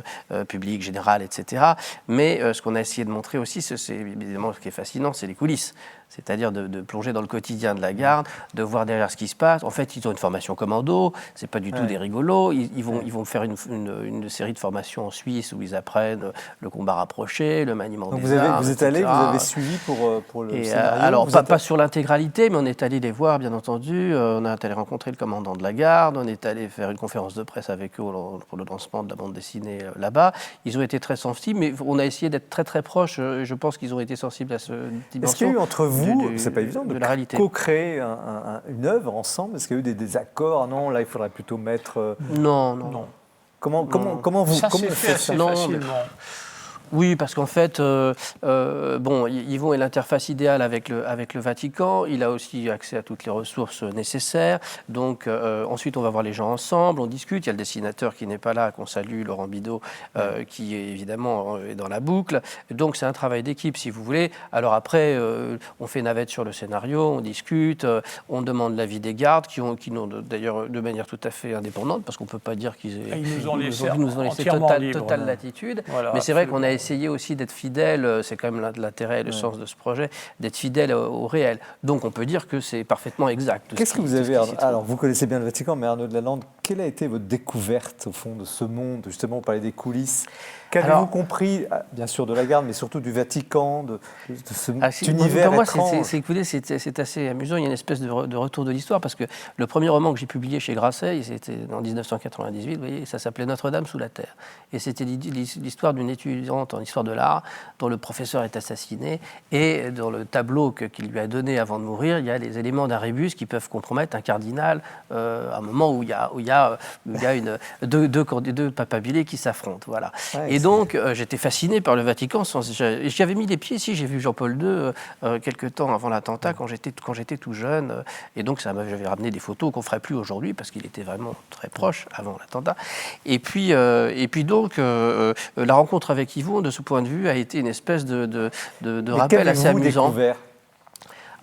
publiques, générales, etc. Mais ce qu'on a essayé de montrer aussi, c'est évidemment ce qui est fascinant, c'est les coulisses. C'est-à-dire de plonger dans le quotidien de la garde, de voir derrière ce qui se passe. En fait, ils ont une formation commando, c'est pas du tout des rigolos. ils vont faire une série de formations en Suisse où ils apprennent le combat rapproché, le maniement Donc des armes, vous êtes allé, etc. vous avez suivi pour le Et, scénario. alors, vous pas sur l'intégralité, mais on est allé les voir, bien entendu. On est allé rencontrer le commandant de la garde, on est allé faire une conférence de presse avec eux pour le lancement de la bande dessinée là-bas. Ils ont été très sensibles, mais on a essayé d'être très très proches. Je pense qu'ils ont été sensibles à ce dimension. Est-ce qu'il y a eu entre vous, c'est pas évident, de de la réalité. co-créer une œuvre ensemble? Est-ce qu'il y a eu des désaccords? Non, là, il faudrait plutôt mettre... Non. Comment Ça on s'est fait fait ça? assez facilement. Oui, parce qu'en fait, Yvon est l'interface idéale avec le Vatican. Il a aussi accès à toutes les ressources nécessaires. Donc, ensuite, on va voir les gens ensemble, on discute. Il y a le dessinateur qui n'est pas là, qu'on salue, Laurent Bidot, qui évidemment est dans la boucle. Donc, c'est un travail d'équipe, si vous voulez. Alors après, on fait navette sur le scénario, on discute, on demande l'avis des gardes, qui n'ont d'ailleurs de manière tout à fait indépendante, parce qu'on ne peut pas dire qu'ils Ils nous ont laissé totale libre. latitude. Voilà, mais c'est vrai absolument. qu'on a essayé aussi d'être fidèle, c'est quand même l'intérêt et le sens de ce projet, d'être fidèle au réel. Donc on peut dire que c'est parfaitement exact. Qu'est-ce que vous avez... Alors, vous connaissez bien le Vatican, mais Arnaud de Lalande, quelle a été votre découverte, au fond, de ce monde? Justement, vous parlez des coulisses. Qu'avez-vous compris, bien sûr, de la garde, mais surtout du Vatican, de cet univers pour moi, étrange? c'est assez amusant. Il y a une espèce de retour de l'histoire, parce que le premier roman que j'ai publié chez Grasset, c'était en 1998, vous voyez, ça s'appelait Notre-Dame sous la terre. Et c'était l'histoire d'une étudiante en histoire de l'art dont le professeur est assassiné, et dans le tableau qu'il lui a donné avant de mourir, il y a les éléments d'un rébus qui peuvent compromettre un cardinal à un moment où il y a deux papabillets qui s'affrontent. Voilà. Ouais, et donc, j'étais fasciné par le Vatican. J'y avais mis les pieds ici. J'ai vu Jean-Paul II quelque temps avant l'attentat, quand j'étais tout jeune. Et donc, j'avais ramené des photos qu'on ne ferait plus aujourd'hui, parce qu'il était vraiment très proche avant l'attentat. Et puis donc, la rencontre avec Yvon, de ce point de vue, a été une espèce de rappel assez amusant. Découvert?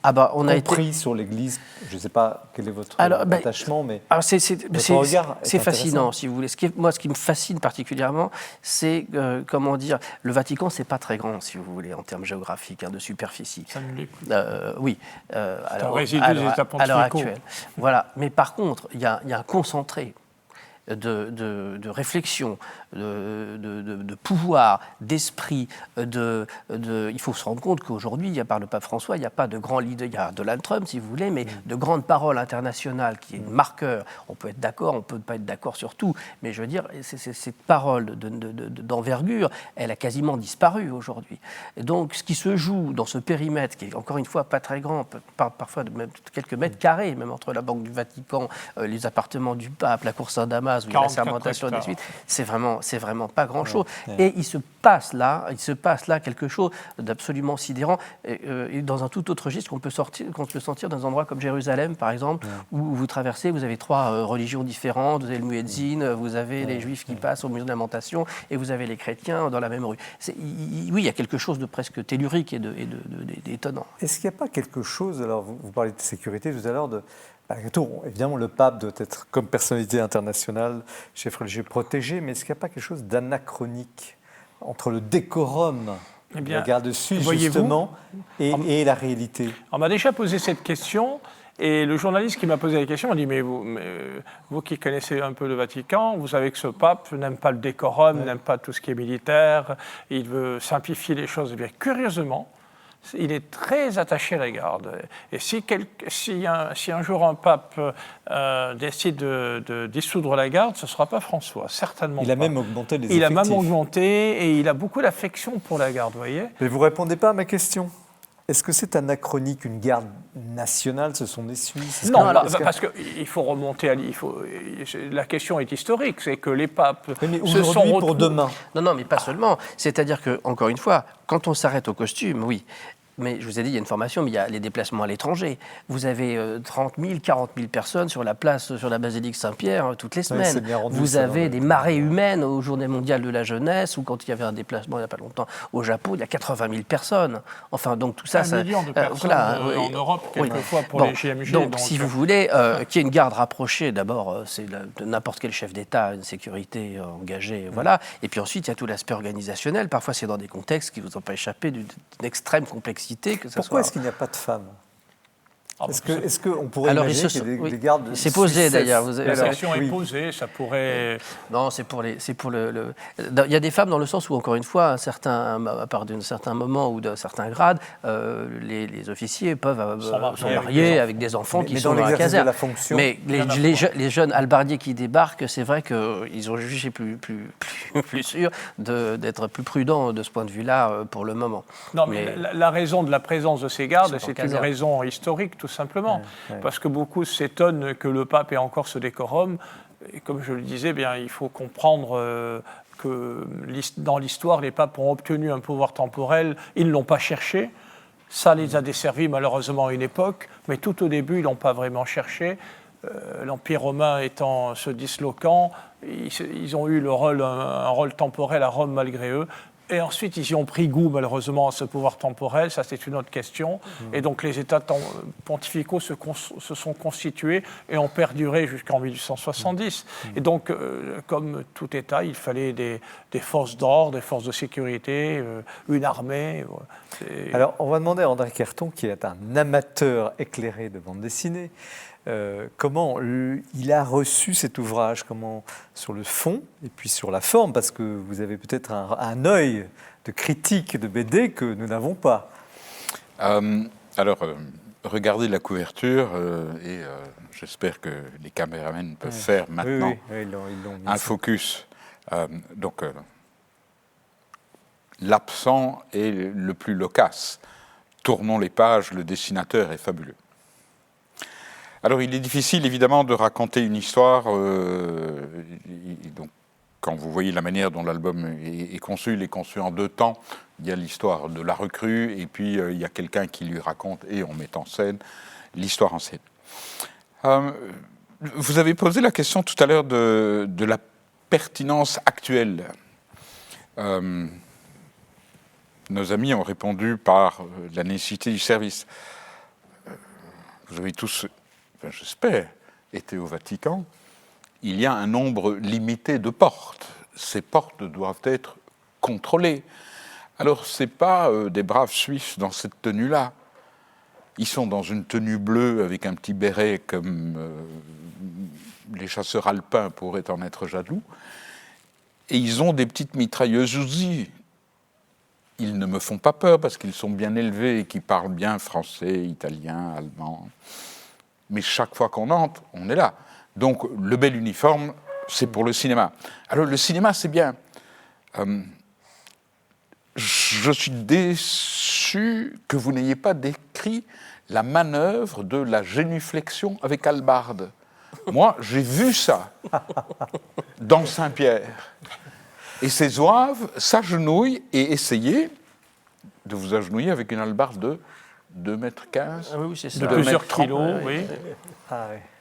On a Compris sur l'Église, je ne sais pas quel est votre attachement, mais c'est fascinant, si vous voulez. Ce qui me fascine particulièrement, c'est, le Vatican, c'est pas très grand, si vous voulez, en termes géographiques, de superficie. Ça ne l'est plus. Oui. C'est un résidu des États pontificaux. À l'heure actuelle. Voilà. Mais par contre, il y a un concentré de réflexion, de pouvoir, d'esprit. Il faut se rendre compte qu'aujourd'hui, par le pape François, il n'y a pas de grand leader, il y a Donald Trump, si vous voulez, mais de grandes paroles internationales qui est marqueur. On peut être d'accord, on ne peut pas être d'accord sur tout, mais je veux dire, cette parole d'envergure, elle a quasiment disparu aujourd'hui. Et donc, ce qui se joue dans ce périmètre, qui est encore une fois pas très grand, parfois même quelques mètres carrés, même entre la Banque du Vatican, les appartements du pape, la cour Saint-Damas, où il y a la sermentation des suites, c'est vraiment pas grand-chose. Et il se passe là quelque chose d'absolument sidérant, et dans un tout autre registre qu'on peut sentir dans un endroit comme Jérusalem, par exemple, où vous traversez, vous avez trois religions différentes, vous avez le muezzin, vous avez les juifs qui passent au mur de lamentation, et vous avez les chrétiens dans la même rue. Oui, il y a quelque chose de presque tellurique et d'étonnant. Est-ce qu'il n'y a pas quelque chose, alors vous parlez de sécurité tout à l'heure, évidemment, le pape doit être, comme personnalité internationale, chef religieux protégé, mais est-ce qu'il n'y a pas quelque chose d'anachronique entre le décorum de la garde suisse, justement, et la réalité? On m'a déjà posé cette question, et le journaliste qui m'a posé la question m'a dit, mais vous qui connaissez un peu le Vatican, vous savez que ce pape n'aime pas le décorum, n'aime pas tout ce qui est militaire, il veut simplifier les choses. Et bien, curieusement, il est très attaché à la garde. Et si un jour un pape décide de dissoudre la garde, ce ne sera pas François, certainement pas. Il a même augmenté les effectifs. Il a même augmenté, et il a beaucoup d'affection pour la garde, vous voyez. Mais vous ne répondez pas à ma question. Est-ce que c'est anachronique, une garde nationale, ce sont des Suisses? Non, parce qu'il faut remonter la question est historique, c'est que les papes se sont retrouvés pour demain. Non, mais pas seulement. C'est-à-dire que, encore une fois, quand on s'arrête au costume, oui. Mais je vous ai dit, il y a une formation, mais il y a les déplacements à l'étranger. Vous avez 30 000, 40 000 personnes sur la place, sur la basilique Saint-Pierre, toutes les semaines. Vous avez des marées humaines aux Journées mondiales de la jeunesse, ou quand il y avait un déplacement il n'y a pas longtemps au Japon, il y a 80 000 personnes. Enfin, donc tout ça... 1 million de personnes en Europe, quelquefois, pour les JMJ. Donc, si vous voulez, qu'il y ait une garde rapprochée, d'abord, c'est de n'importe quel chef d'État, une sécurité engagée, voilà. Et puis ensuite, il y a tout l'aspect organisationnel. Parfois, c'est dans des contextes qui ne vous ont pas échappé d'une extrême complexité. Pourquoi est-ce qu'il n'y a pas de femmes? Est-ce qu'on pourrait Alors, imaginer il que des gardes... s'est posé d'ailleurs. La question est posée, ça pourrait... Non, c'est pour le. Il y a des femmes dans le sens où, encore une fois, à part d'un certain moment ou d'un certain grade, les officiers peuvent sont mariés avec des enfants qui sont dans la caserne. De la fonction, mais les jeunes halbardiers qui débarquent, c'est vrai qu'ils ont jugé plus sûr d'être plus prudents de ce point de vue-là pour le moment. Non, mais la raison de la présence de ces gardes, c'est une raison historique, tout simplement. Ouais. Parce que beaucoup s'étonnent que le pape ait encore ce décorum. Et comme je le disais, bien, il faut comprendre que dans l'histoire, les papes ont obtenu un pouvoir temporel. Ils ne l'ont pas cherché. Ça les a desservis malheureusement à une époque. Mais tout au début, ils ne l'ont pas vraiment cherché. L'Empire romain se disloquant, ils ont eu un rôle temporel à Rome malgré eux. Et ensuite, ils y ont pris goût, malheureusement, à ce pouvoir temporel. Ça, c'est une autre question. Et donc, les États pontificaux se sont constitués et ont perduré jusqu'en 1870. Et donc, comme tout État, il fallait des forces d'ordre, des forces de sécurité, une armée. Alors, on va demander à André Querton, qui est un amateur éclairé de bande dessinée, comment il a reçu cet ouvrage, comment sur le fond et puis sur la forme, parce que vous avez peut-être un œil de critique de BD que nous n'avons pas. Regardez la couverture et j'espère que les caméramans peuvent faire maintenant ils l'ont un focus. L'absent est le plus loquace. Tournons les pages, le dessinateur est fabuleux. Alors, il est difficile, évidemment, de raconter une histoire. Donc, quand vous voyez la manière dont l'album est conçu, il est conçu en 2 temps. Il y a l'histoire de la recrue, et puis il y a quelqu'un qui lui raconte, et on met en scène, l'histoire en scène. Vous avez posé la question tout à l'heure de la pertinence actuelle. Nos amis ont répondu par la nécessité du service. Vous avez tous... j'espère, été au Vatican, il y a un nombre limité de portes. Ces portes doivent être contrôlées. Alors, ce n'est pas des braves Suisses dans cette tenue-là. Ils sont dans une tenue bleue avec un petit béret comme les chasseurs alpins pourraient en être jaloux. Et ils ont des petites mitrailleuses Uzi. Ils ne me font pas peur parce qu'ils sont bien élevés et qu'ils parlent bien français, italien, allemand. Mais chaque fois qu'on entre, on est là. Donc, le bel uniforme, c'est pour le cinéma. Alors, le cinéma, c'est bien. Je suis déçu que vous n'ayez pas décrit la manœuvre de la génuflexion avec hallebarde. Moi, j'ai vu ça dans Saint-Pierre. Et ces zouaves s'agenouillent et essayez de vous agenouiller avec une hallebarde de 2,15 mètres. Oui, c'est ça. De plusieurs kilos, oui.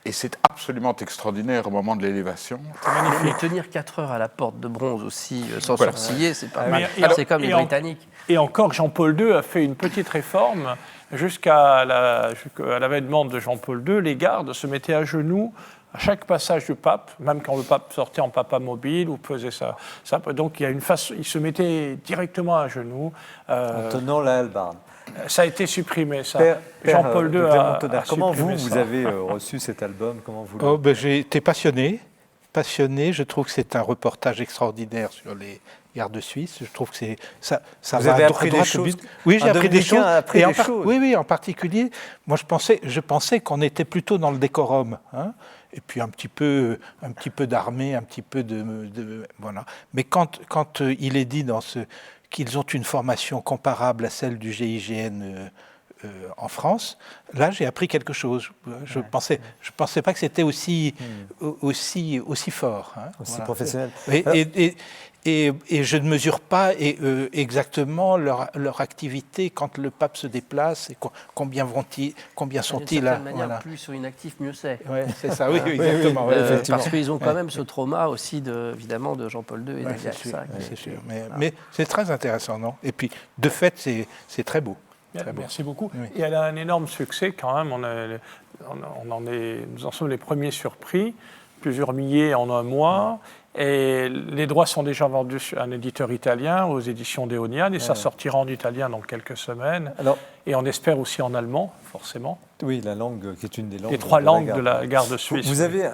Et c'est absolument extraordinaire au moment de l'élévation. Mais tenir 4 heures à la porte de bronze aussi, sans sourciller, c'est pas mal. C'est comme les Britanniques. Et encore, Jean-Paul II a fait une petite réforme. Jusqu'à l'avènement de Jean-Paul II, les gardes se mettaient à genoux à chaque passage du pape, même quand le pape sortait en papa mobile ou faisait ça. Donc il y a une façon, il se mettait directement à genoux. En tenant la hallebarde. Ça a été supprimé, ça. Jean-Paul II a comment supprimé vous ça. avez reçu cet album? Comment vous J'ai été passionné. Je trouve que c'est un reportage extraordinaire sur les gardes suisses. Je trouve que ça vous va avez à appris droite des choses. au but. Oui, j'ai appris des choses. Oui, en particulier, moi je pensais qu'on était plutôt dans le décorum, hein, et puis un petit peu d'armée, un petit peu de voilà. Mais quand il est dit qu'ils ont une formation comparable à celle du GIGN en France, là j'ai appris quelque chose. Je pensais pas que c'était aussi fort, hein, aussi professionnel. Et je ne mesure pas exactement leur activité quand le pape se déplace et combien sont-ils là. Voilà. Plus sur inactif, mieux c'est. Ouais, c'est ça, oui, exactement. Parce qu'ils ont quand même ce trauma aussi évidemment de Jean-Paul II et de c'est sûr. Mais c'est très intéressant, non? Et puis de fait, c'est très beau. Merci beaucoup. Oui. Et elle a un énorme succès quand même. Nous en sommes les premiers surpris. plusieurs milliers en un mois. Et les droits sont déjà vendus sur un éditeur italien, aux éditions d'Eonian, et ça sortira en italien dans quelques semaines. Alors, et on espère aussi en allemand, forcément. oui, la langue qui est une des langues. Les 3 langues de la garde suisse. Vous avez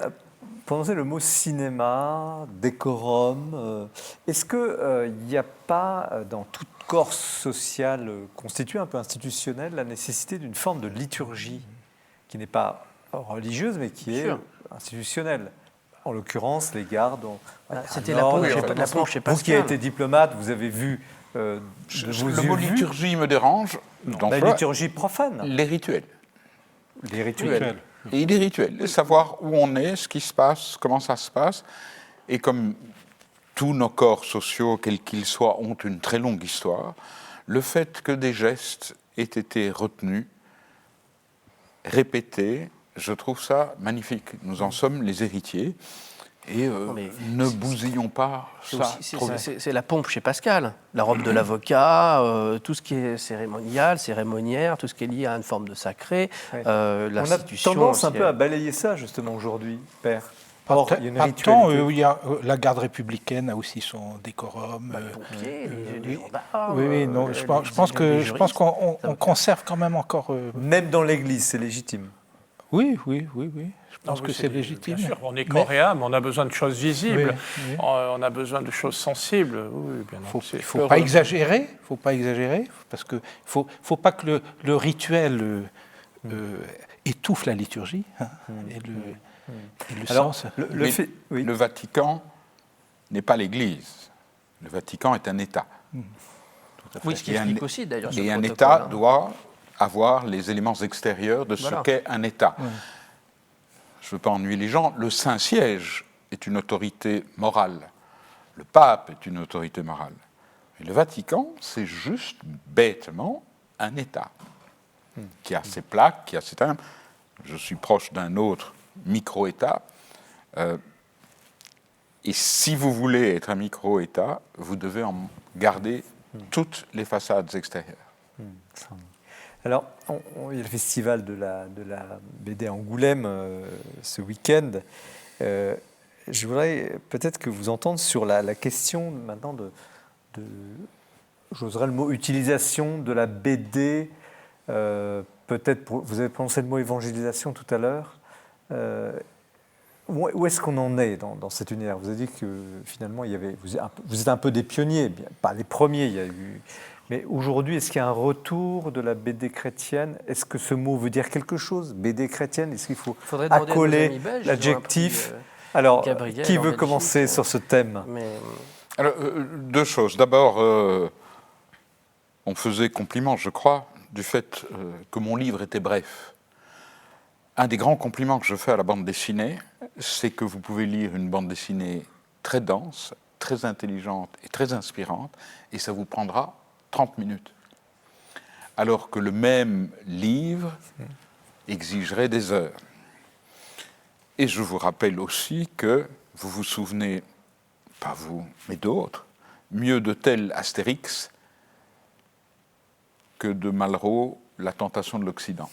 prononcé le mot cinéma, décorum. Est-ce qu'il n'y a pas, dans toute corps social constitué, un peu institutionnel, la nécessité d'une forme de liturgie qui n'est pas religieuse, mais qui est institutionnelle? En l'occurrence, les gardes ont... C'était la ponche chez Pascal. Vous qui avez été diplomate, vous avez vu... le mot liturgie me dérange. La liturgie profane. Les rituels. Les rituels. Et les rituels, savoir où on est, ce qui se passe, comment ça se passe. Et comme tous nos corps sociaux, quels qu'ils soient, ont une très longue histoire, le fait que des gestes aient été retenus, répétés, je trouve ça magnifique. Nous en sommes les héritiers. Et ne bousillons pas ça. C'est la pompe chez Pascal. La robe de l'avocat, tout ce qui est cérémonial, cérémoniaire, tout ce qui est lié à une forme de sacré, l'institution. On a tendance un peu à balayer ça, justement, aujourd'hui, Père. Or, il y a une ritualité. La garde républicaine a aussi son décorum. Les pompiers, les gendarmes. Oui, non, je pense qu'on conserve quand même encore... Même dans l'Église, c'est légitime. Oui. Je pense que c'est légitime. Bien sûr, on est coréen, mais on a besoin de choses visibles, on a besoin de choses sensibles. Oui, bien il ne faut pas exagérer, parce qu'il ne faut pas que le rituel étouffe la liturgie et le sens. Le Vatican n'est pas l'Église. Le Vatican est un État. Oui, ce qui explique aussi d'ailleurs. Et un État doit avoir les éléments extérieurs de ce qu'est un État. Je ne veux pas ennuyer les gens, le Saint-Siège est une autorité morale. Le pape est une autorité morale. Et le Vatican, c'est juste bêtement un État qui a ses plaques, qui a ses timbres. Je suis proche d'un autre micro-État. Et si vous voulez être un micro-État, vous devez en garder toutes les façades extérieures. Alors, il y a le festival de la BD à Angoulême ce week-end. Je voudrais peut-être que vous entendre sur la question maintenant de j'oserais le mot, utilisation de la BD. Peut-être, vous avez prononcé le mot évangélisation tout à l'heure. Où est-ce qu'on en est dans cet univers? Vous avez dit que finalement, vous êtes un peu des pionniers, pas les premiers, il y a eu... Mais aujourd'hui, est-ce qu'il y a un retour de la BD chrétienne? Est-ce que ce mot veut dire quelque chose? BD chrétienne, est-ce qu'il faut accoler l'adjectif? Alors, Gabriel, qui veut commencer sur ce thème? Alors, 2 choses. D'abord, on faisait compliment, je crois, du fait que mon livre était bref. Un des grands compliments que je fais à la bande dessinée, c'est que vous pouvez lire une bande dessinée très dense, très intelligente et très inspirante, et ça vous prendra 30 minutes. Alors que le même livre exigerait des heures. Et je vous rappelle aussi que vous vous souvenez, pas vous, mais d'autres, mieux de tel Astérix que de Malraux, La tentation de l'Occident.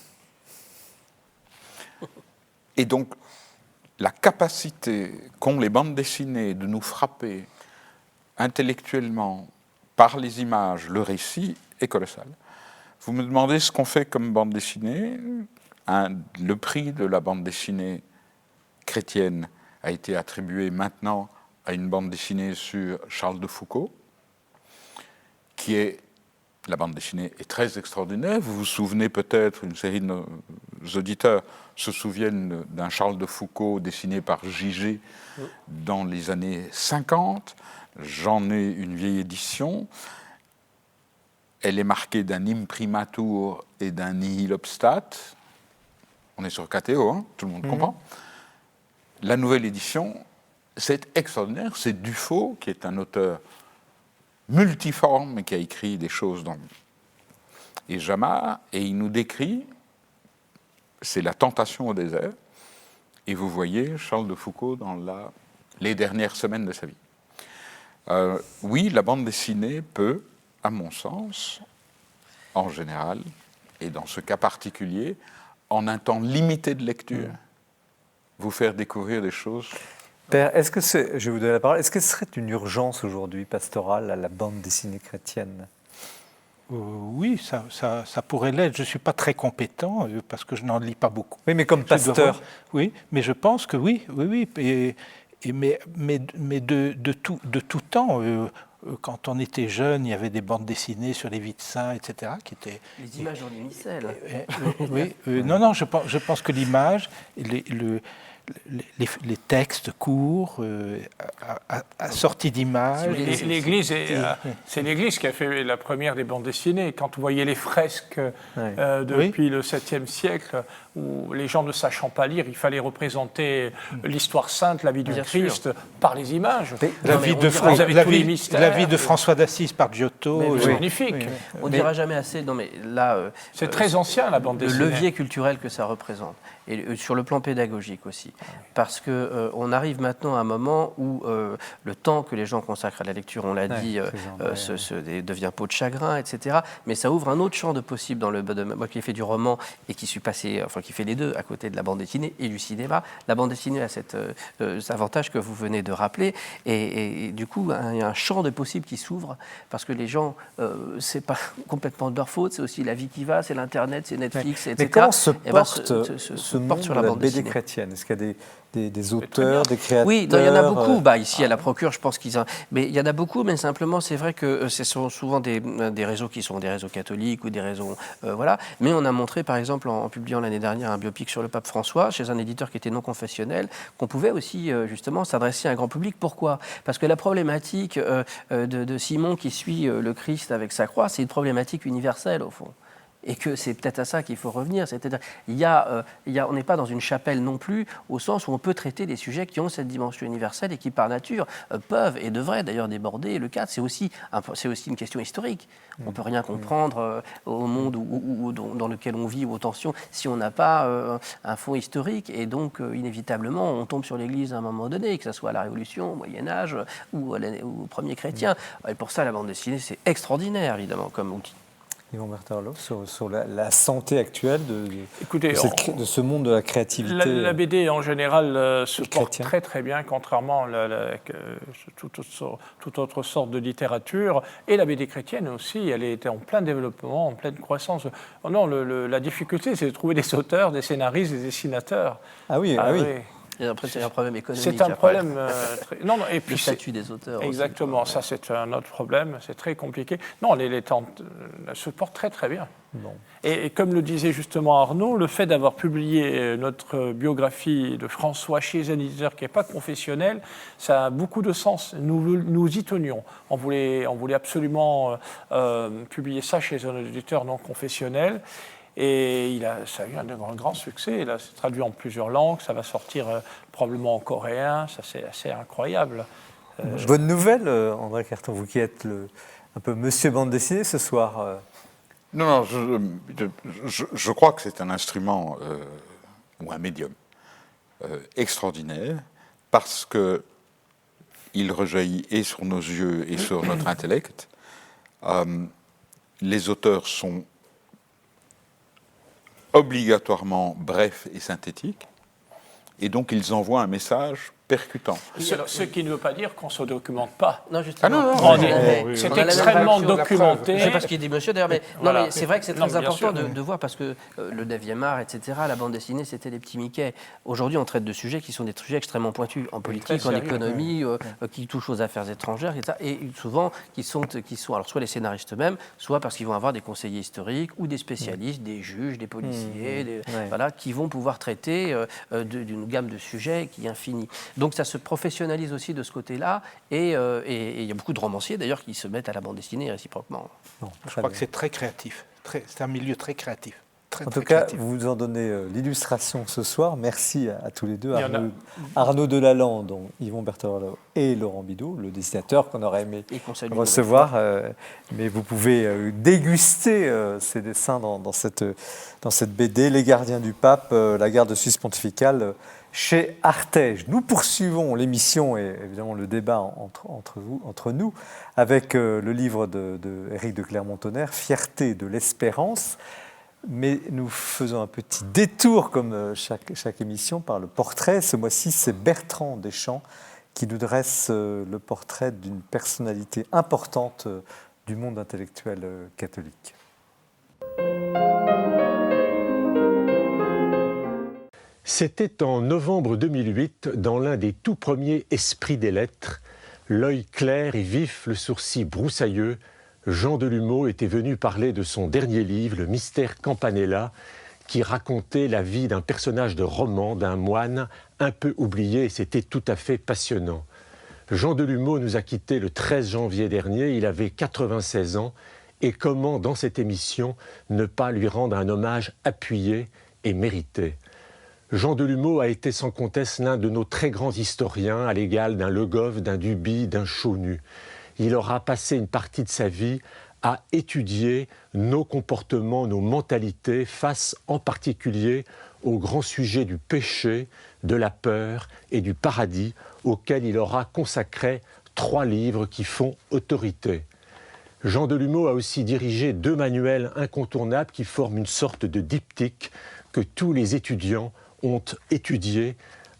Et donc, la capacité qu'ont les bandes dessinées de nous frapper intellectuellement par les images, le récit, est colossal. Vous me demandez ce qu'on fait comme bande dessinée. Le prix de la bande dessinée chrétienne a été attribué maintenant à une bande dessinée sur Charles de Foucault, qui est... La bande dessinée est très extraordinaire. Vous vous souvenez peut-être, une série de nos auditeurs se souviennent d'un Charles de Foucault dessiné par Gigé dans les années 50. J'en ai une vieille édition. Elle est marquée d'un imprimatur et d'un nihil obstat. On est sur KTO, hein, tout le monde comprend. La nouvelle édition, c'est extraordinaire. C'est Dufaux, qui est un auteur multiforme, mais qui a écrit des choses dans et Jamar, et il nous décrit, c'est la tentation au désert, et vous voyez Charles de Foucault dans les dernières semaines de sa vie. Oui, la bande dessinée peut, à mon sens, en général, et dans ce cas particulier, en un temps limité de lecture, vous faire découvrir des choses. Père, je vais vous donner la parole, est-ce que ce serait une urgence aujourd'hui pastorale à la bande dessinée chrétienne ? Oui, ça pourrait l'être. Je ne suis pas très compétent parce que je n'en lis pas beaucoup. Oui, mais comme pasteur. Oui, mais je pense que oui. Mais de tout temps, quand on était jeune, il y avait des bandes dessinées sur les vies de saints, etc. qui étaient... Les images en micelle. Oui, non, je pense que l'image, les textes courts, assortis d'images. C'est l'Église qui a fait la première des bandes dessinées. Quand vous voyez les fresques depuis le 7e siècle, où les gens ne sachant pas lire, il fallait représenter l'histoire sainte, la vie du Christ, par les images. La vie de François d'Assise par Giotto. C'est magnifique. On ne dira jamais assez. Non, mais là, c'est très ancien, la bande dessinée. Le levier culturel que ça représente. Et sur le plan pédagogique aussi. Parce qu'on arrive maintenant à un moment où le temps que les gens consacrent à la lecture, on l'a dit, devient peau de chagrin, etc. Mais ça ouvre un autre champ de possible dans le... Moi qui ai fait du roman et qui suis passé, qui fait les deux à côté de la bande dessinée et du cinéma, la bande dessinée a cet avantage que vous venez de rappeler. Et du coup, il y a un champ de possible qui s'ouvre parce que les gens, c'est pas complètement de leur faute, c'est aussi la vie qui va, c'est l'Internet, c'est Netflix, etc. Mais comment se porte ce monde sur de la la BD dessinée chrétienne? Est-ce qu'il y a des auteurs, des créateurs? Oui, il y en a beaucoup. Ici, à la Procure, je pense qu'ils ont... Mais il y en a beaucoup, mais simplement, c'est vrai que ce sont souvent des réseaux qui sont des réseaux catholiques ou des réseaux... voilà. Mais on a montré, par exemple, en publiant l'année dernière un biopic sur le pape François, chez un éditeur qui était non confessionnel, qu'on pouvait aussi, justement, s'adresser à un grand public. Pourquoi? Parce que la problématique de Simon qui suit le Christ avec sa croix, c'est une problématique universelle, au fond. Et que c'est peut-être à ça qu'il faut revenir. C'est-à-dire, on n'est pas dans une chapelle non plus, au sens où on peut traiter des sujets qui ont cette dimension universelle et qui, par nature, peuvent et devraient d'ailleurs déborder le cadre. C'est aussi une question historique. On ne peut rien comprendre au monde dans lequel on vit, aux tensions, si on n'a pas un fond historique. Et donc, inévitablement, on tombe sur l'Église à un moment donné, que ce soit à la Révolution, au Moyen-Âge ou aux premiers chrétiens. Et pour ça, la bande dessinée, c'est extraordinaire, évidemment, comme outil. Yvon Berterlo, sur la santé actuelle Écoutez, de ce monde de la créativité. La BD en général se porte très très bien, contrairement à toute autre sorte de littérature. Et la BD chrétienne aussi, elle était en plein développement, en pleine croissance. Non, la difficulté, c'est de trouver des auteurs, des scénaristes, des dessinateurs. Ah oui. Et après, c'est un problème économique. C'est un problème... et puis le statut des auteurs. Exactement, aussi. Ça c'est un autre problème, c'est très compliqué. Non, les temps se portent très très bien. Bon. Et comme le disait justement Arnaud, le fait d'avoir publié notre biographie de François chez un éditeur qui n'est pas confessionnel, ça a beaucoup de sens. Nous y tenions. On voulait absolument publier ça chez un éditeur non confessionnel. Et ça a eu un grand succès. Là, c'est traduit en plusieurs langues. Ça va sortir probablement en coréen. Ça, c'est assez incroyable. Bonne nouvelle, André Carton, vous qui êtes un peu monsieur bande dessinée ce soir. Non, je crois que c'est un instrument ou un médium extraordinaire parce qu'il rejaillit et sur nos yeux et sur notre intellect. Les auteurs sont obligatoirement bref et synthétique, et donc ils envoient un message percutant. Ce qui ne veut pas dire qu'on ne se documente pas. Non, justement. C'est extrêmement documenté. Je ne sais pas ce qu'il dit, monsieur, d'ailleurs, mais, mais c'est vrai que c'est très important de voir, parce que le 9e art, etc., la bande dessinée, c'était les petits Mickey. Aujourd'hui, on traite de sujets qui sont des sujets extrêmement pointus, en politique, en économie, qui touchent aux affaires étrangères, etc., et souvent qui sont alors soit les scénaristes eux-mêmes, soit parce qu'ils vont avoir des conseillers historiques ou des spécialistes, des juges, des policiers, qui vont pouvoir traiter d'une gamme de sujets qui est infinie. Donc ça se professionnalise aussi de ce côté-là, et il y a beaucoup de romanciers d'ailleurs qui se mettent à la bande dessinée réciproquement. Je crois que c'est très créatif, c'est un milieu très créatif. En tout cas, vous nous en donnez l'illustration ce soir. Merci à tous les deux, Arnaud Delalande, Yvon Berterlo et Laurent Bidoux, le dessinateur qu'on aurait aimé recevoir. Mais vous pouvez déguster ces dessins dans cette BD, Les Gardiens du Pape, la garde suisse pontificale, chez Artege. Nous poursuivons l'émission et évidemment le débat entre nous avec le livre de Éric de Clermont-Tonnerre, Fierté de l'espérance. Mais nous faisons un petit détour, comme chaque émission, par le portrait. Ce mois-ci, c'est Bertrand Deschamps qui nous dresse le portrait d'une personnalité importante du monde intellectuel catholique. C'était en novembre 2008, dans l'un des tout premiers esprits des lettres, l'œil clair et vif, le sourcil broussailleux, Jean Delumeau était venu parler de son dernier livre, Le Mystère Campanella, qui racontait la vie d'un personnage de roman, d'un moine un peu oublié, et c'était tout à fait passionnant. Jean Delumeau nous a quittés le 13 janvier dernier, il avait 96 ans, et comment, dans cette émission, ne pas lui rendre un hommage appuyé et mérité. Jean Delumeau a été sans conteste l'un de nos très grands historiens, à l'égal d'un Le Goff, d'un Duby, d'un Chaunu. Il aura passé une partie de sa vie à étudier nos comportements, nos mentalités, face en particulier au grand sujet du péché, de la peur et du paradis, auquel il aura consacré 3 livres qui font autorité. Jean Delumeau a aussi dirigé 2 manuels incontournables qui forment une sorte de diptyque que tous les étudiants ont étudié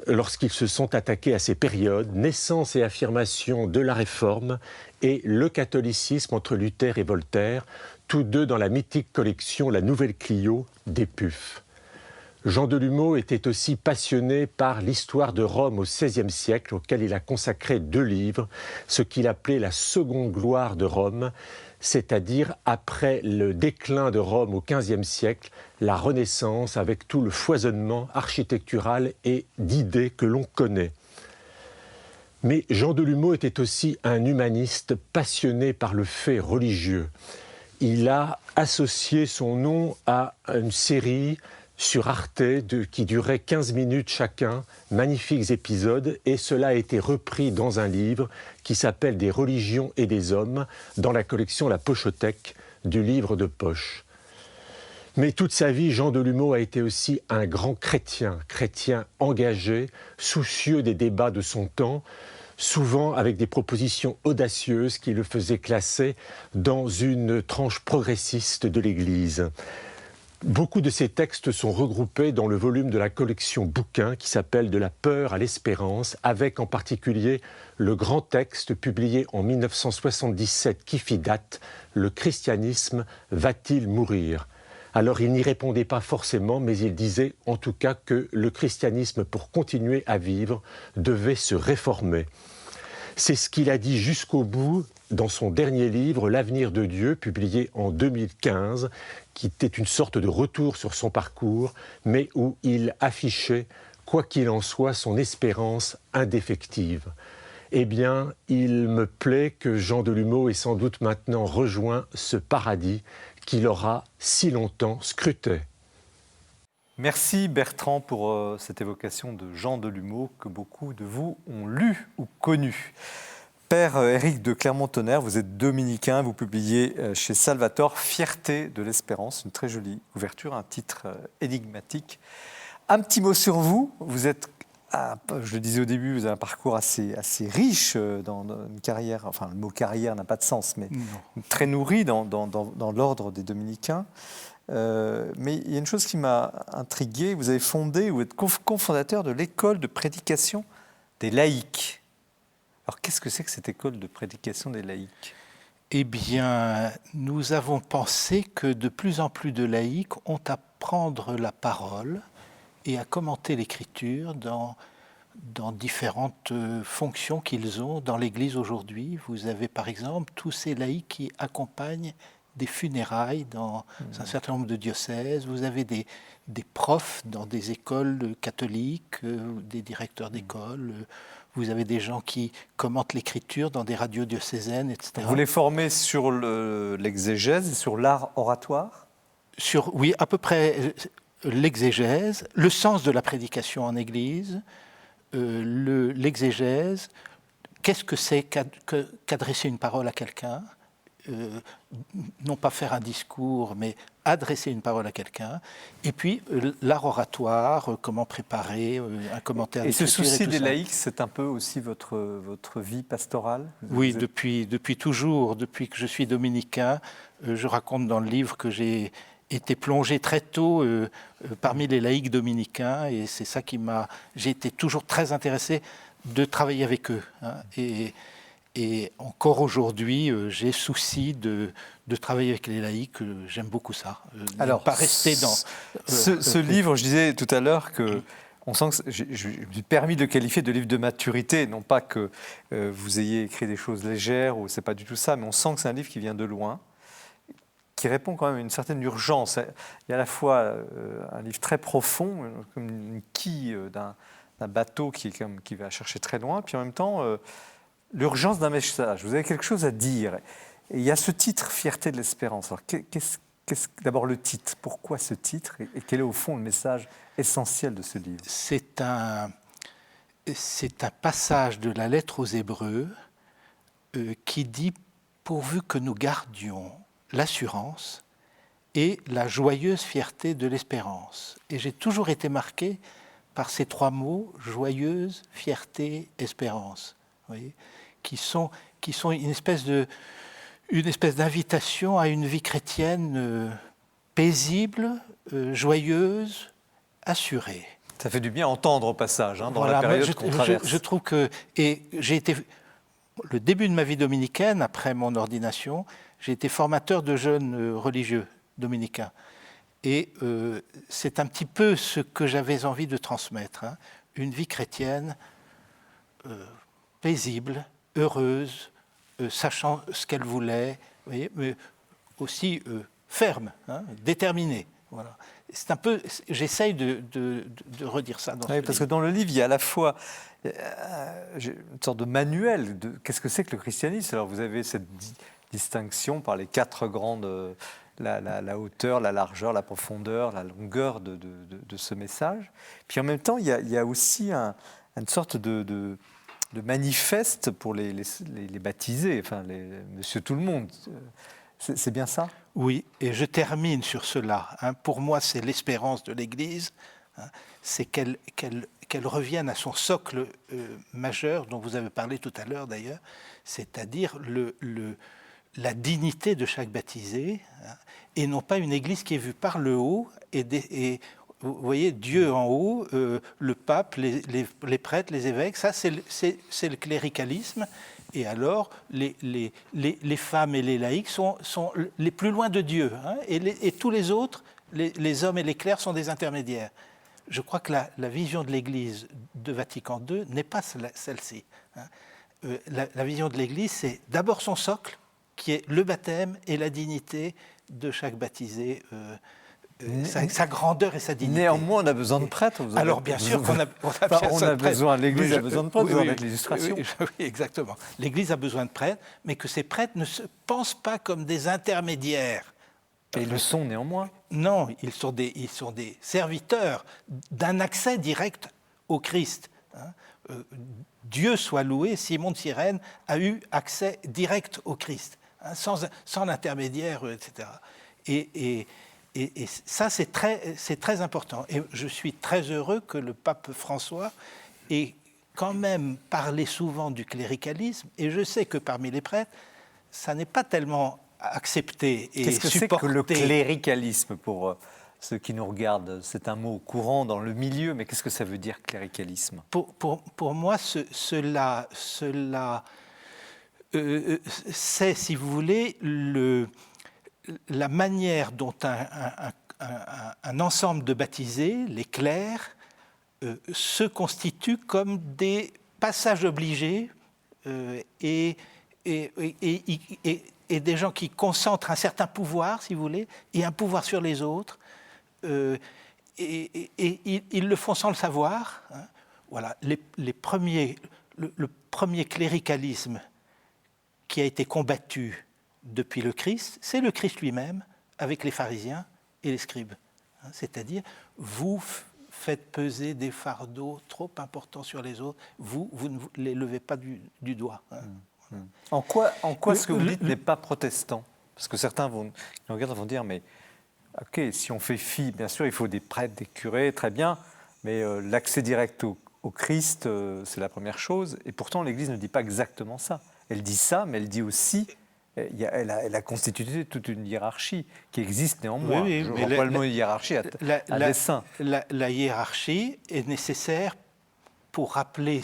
lorsqu'ils se sont attaqués à ces périodes, Naissance et affirmation de la Réforme et le catholicisme entre Luther et Voltaire, tous 2 dans la mythique collection La Nouvelle Clio des Puffs. Jean Delumeau était aussi passionné par l'histoire de Rome au XVIe siècle, auquel il a consacré 2 livres, ce qu'il appelait la seconde gloire de Rome, c'est-à-dire après le déclin de Rome au XVe siècle, la Renaissance avec tout le foisonnement architectural et d'idées que l'on connaît. Mais Jean Delumeau était aussi un humaniste passionné par le fait religieux. Il a associé son nom à une série sur Arte qui durait 15 minutes chacun, magnifiques épisodes, et cela a été repris dans un livre qui s'appelle « Des religions et des hommes » dans la collection La Pochothèque du livre de poche. Mais toute sa vie, Jean Delumeau a été aussi un grand chrétien engagé, soucieux des débats de son temps, souvent avec des propositions audacieuses qui le faisaient classer dans une tranche progressiste de l'Église. Beaucoup de ces textes sont regroupés dans le volume de la collection Bouquins qui s'appelle « De la peur à l'espérance », avec en particulier le grand texte publié en 1977 qui fit date, « Le christianisme va-t-il mourir ?» Alors il n'y répondait pas forcément, mais il disait en tout cas que le christianisme, pour continuer à vivre, devait se réformer. C'est ce qu'il a dit jusqu'au bout dans son dernier livre, L'avenir de Dieu, publié en 2015, qui était une sorte de retour sur son parcours, mais où il affichait, quoi qu'il en soit, son espérance indéfectible. Eh bien, il me plaît que Jean Delumeau ait sans doute maintenant rejoint ce paradis qu'il aura si longtemps scruté. Merci Bertrand pour cette évocation de Jean Delumeau que beaucoup de vous ont lu ou connu. Père Éric de Clermont-Tonnerre, vous êtes dominicain, vous publiez chez Salvator Fierté de l'espérance, une très jolie ouverture, un titre énigmatique. Un petit mot sur vous, vous êtes, je le disais au début, vous avez un parcours assez riche dans une carrière, enfin le mot carrière n'a pas de sens, mais très nourri dans l'ordre des dominicains. Mais il y a une chose qui m'a intrigué, vous avez fondé, vous êtes cofondateur de l'école de prédication des laïcs. Alors qu'est-ce que c'est que cette école de prédication des laïcs ? Eh bien, nous avons pensé que de plus en plus de laïcs ont à prendre la parole et à commenter l'Écriture dans différentes fonctions qu'ils ont dans l'Église aujourd'hui. Vous avez par exemple tous ces laïcs qui accompagnent des funérailles dans un certain nombre de diocèses. Vous avez des profs dans des écoles catholiques, des directeurs d'école. Vous avez des gens qui commentent l'Écriture dans des radios diocésaines, etc. Vous les formez sur l'exégèse et sur l'art oratoire ? Oui, à peu près l'exégèse, le sens de la prédication en Église, l'exégèse, qu'est-ce que c'est qu'adresser une parole à quelqu'un ? Non pas faire un discours, mais adresser une parole à quelqu'un. Et puis, l'art oratoire, comment préparer un commentaire d'écriture. Et ce souci des laïcs, c'est un peu aussi votre vie pastorale ? Oui, depuis toujours, depuis que je suis dominicain. Je raconte dans le livre que j'ai été plongé très tôt parmi les laïcs dominicains, et c'est ça qui m'a... J'ai été toujours très intéressé de travailler avec eux. Hein, et encore aujourd'hui, j'ai souci de travailler avec les laïcs. J'aime beaucoup ça. Alors, pas rester dans... ce livre, je disais tout à l'heure que on sent que je me suis permis de le qualifier de livre de maturité, non pas que vous ayez écrit des choses légères, ou c'est pas du tout ça, mais on sent que c'est un livre qui vient de loin, qui répond quand même à une certaine urgence. Il y a à la fois un livre très profond, comme une quille d'un bateau qui va chercher très loin, puis en même temps l'urgence d'un message. Vous avez quelque chose à dire. Et il y a ce titre, Fierté de l'espérance. Alors, d'abord le titre, pourquoi ce titre et quel est au fond le message essentiel de ce livre? C'est un passage de la lettre aux Hébreux qui dit « Pourvu que nous gardions l'assurance et la joyeuse fierté de l'espérance ». Et j'ai toujours été marqué par ces trois mots, joyeuse, fierté, espérance, vous voyez, qui sont une espèce d'invitation à une vie chrétienne paisible, joyeuse, assurée. Ça fait du bien entendre au passage, hein, dans voilà, la période qu'on traverse. Je trouve que... Et j'ai été... Le début de ma vie dominicaine, après mon ordination, j'ai été formateur de jeunes religieux dominicains. Et c'est un petit peu ce que j'avais envie de transmettre. Hein. Une vie chrétienne paisible, heureuse, sachant ce qu'elle voulait, vous voyez, mais aussi ferme, hein, déterminée. Voilà. C'est un peu, j'essaye de redire ça dans ce livre. Parce que dans le livre, il y a à la fois une sorte de manuel de qu'est-ce que c'est que le christianisme. Alors vous avez cette distinction par les quatre grandes, la hauteur, la largeur, la profondeur, la longueur de ce message. Puis en même temps, il y a aussi une sorte de manifeste pour les baptisés, enfin monsieur tout le monde. C'est bien ça? Oui, et je termine sur cela. Hein. Pour moi, c'est l'espérance de l'Église. Hein. C'est qu'elle revienne à son socle majeur, dont vous avez parlé tout à l'heure d'ailleurs, c'est-à-dire la dignité de chaque baptisé, hein, et non pas une Église qui est vue par le haut, et vous voyez, Dieu en haut, le pape, les prêtres, les évêques, ça c'est le cléricalisme. Et alors, les femmes et les laïcs sont les plus loin de Dieu. Hein, et tous les autres, les hommes et les clercs, sont des intermédiaires. Je crois que la vision de l'Église de Vatican II n'est pas celle-ci. Hein. La vision de l'Église, c'est d'abord son socle, qui est le baptême et la dignité de chaque baptisé, sa grandeur et sa dignité. Néanmoins, on a besoin de prêtres. Alors, bien sûr qu'on a besoin, l'Église a besoin de prêtres, vous en êtes l'illustration. Oui, exactement. L'Église a besoin de prêtres, mais que ces prêtres ne se pensent pas comme des intermédiaires. Et ils le sont néanmoins. Non, ils sont des serviteurs d'un accès direct au Christ. Hein. Dieu soit loué, Simon de Cyrène a eu accès direct au Christ, hein, sans l'intermédiaire, etc. Et ça, c'est très important. Et je suis très heureux que le pape François ait quand même parlé souvent du cléricalisme. Et je sais que parmi les prêtres, ça n'est pas tellement accepté et supporté. Qu'est-ce que c'est que le cléricalisme pour ceux qui nous regardent? C'est un mot courant dans le milieu, mais qu'est-ce que ça veut dire, cléricalisme? Pour moi, cela c'est, si vous voulez, la manière dont un ensemble de baptisés, les clercs, se constituent comme des passages obligés et des gens qui concentrent un certain pouvoir, si vous voulez, et un pouvoir sur les autres, et ils le font sans le savoir. Hein. Voilà, le premier cléricalisme qui a été combattu depuis le Christ, c'est le Christ lui-même, avec les pharisiens et les scribes. Hein, c'est-à-dire, vous faites peser des fardeaux trop importants sur les autres, vous ne les levez pas du doigt. Hein. En quoi ce que vous dites n'est pas protestant? Parce que certains nous regardent et vont dire, mais ok, si on fait fi, bien sûr, il faut des prêtres, des curés, très bien, mais l'accès direct au Christ, c'est la première chose. Et pourtant, l'Église ne dit pas exactement ça. Elle dit ça, mais elle dit aussi elle a constitué toute une hiérarchie qui existe néanmoins. Oui, Je mais vois pas le mot hiérarchie à dessein. La hiérarchie est nécessaire pour rappeler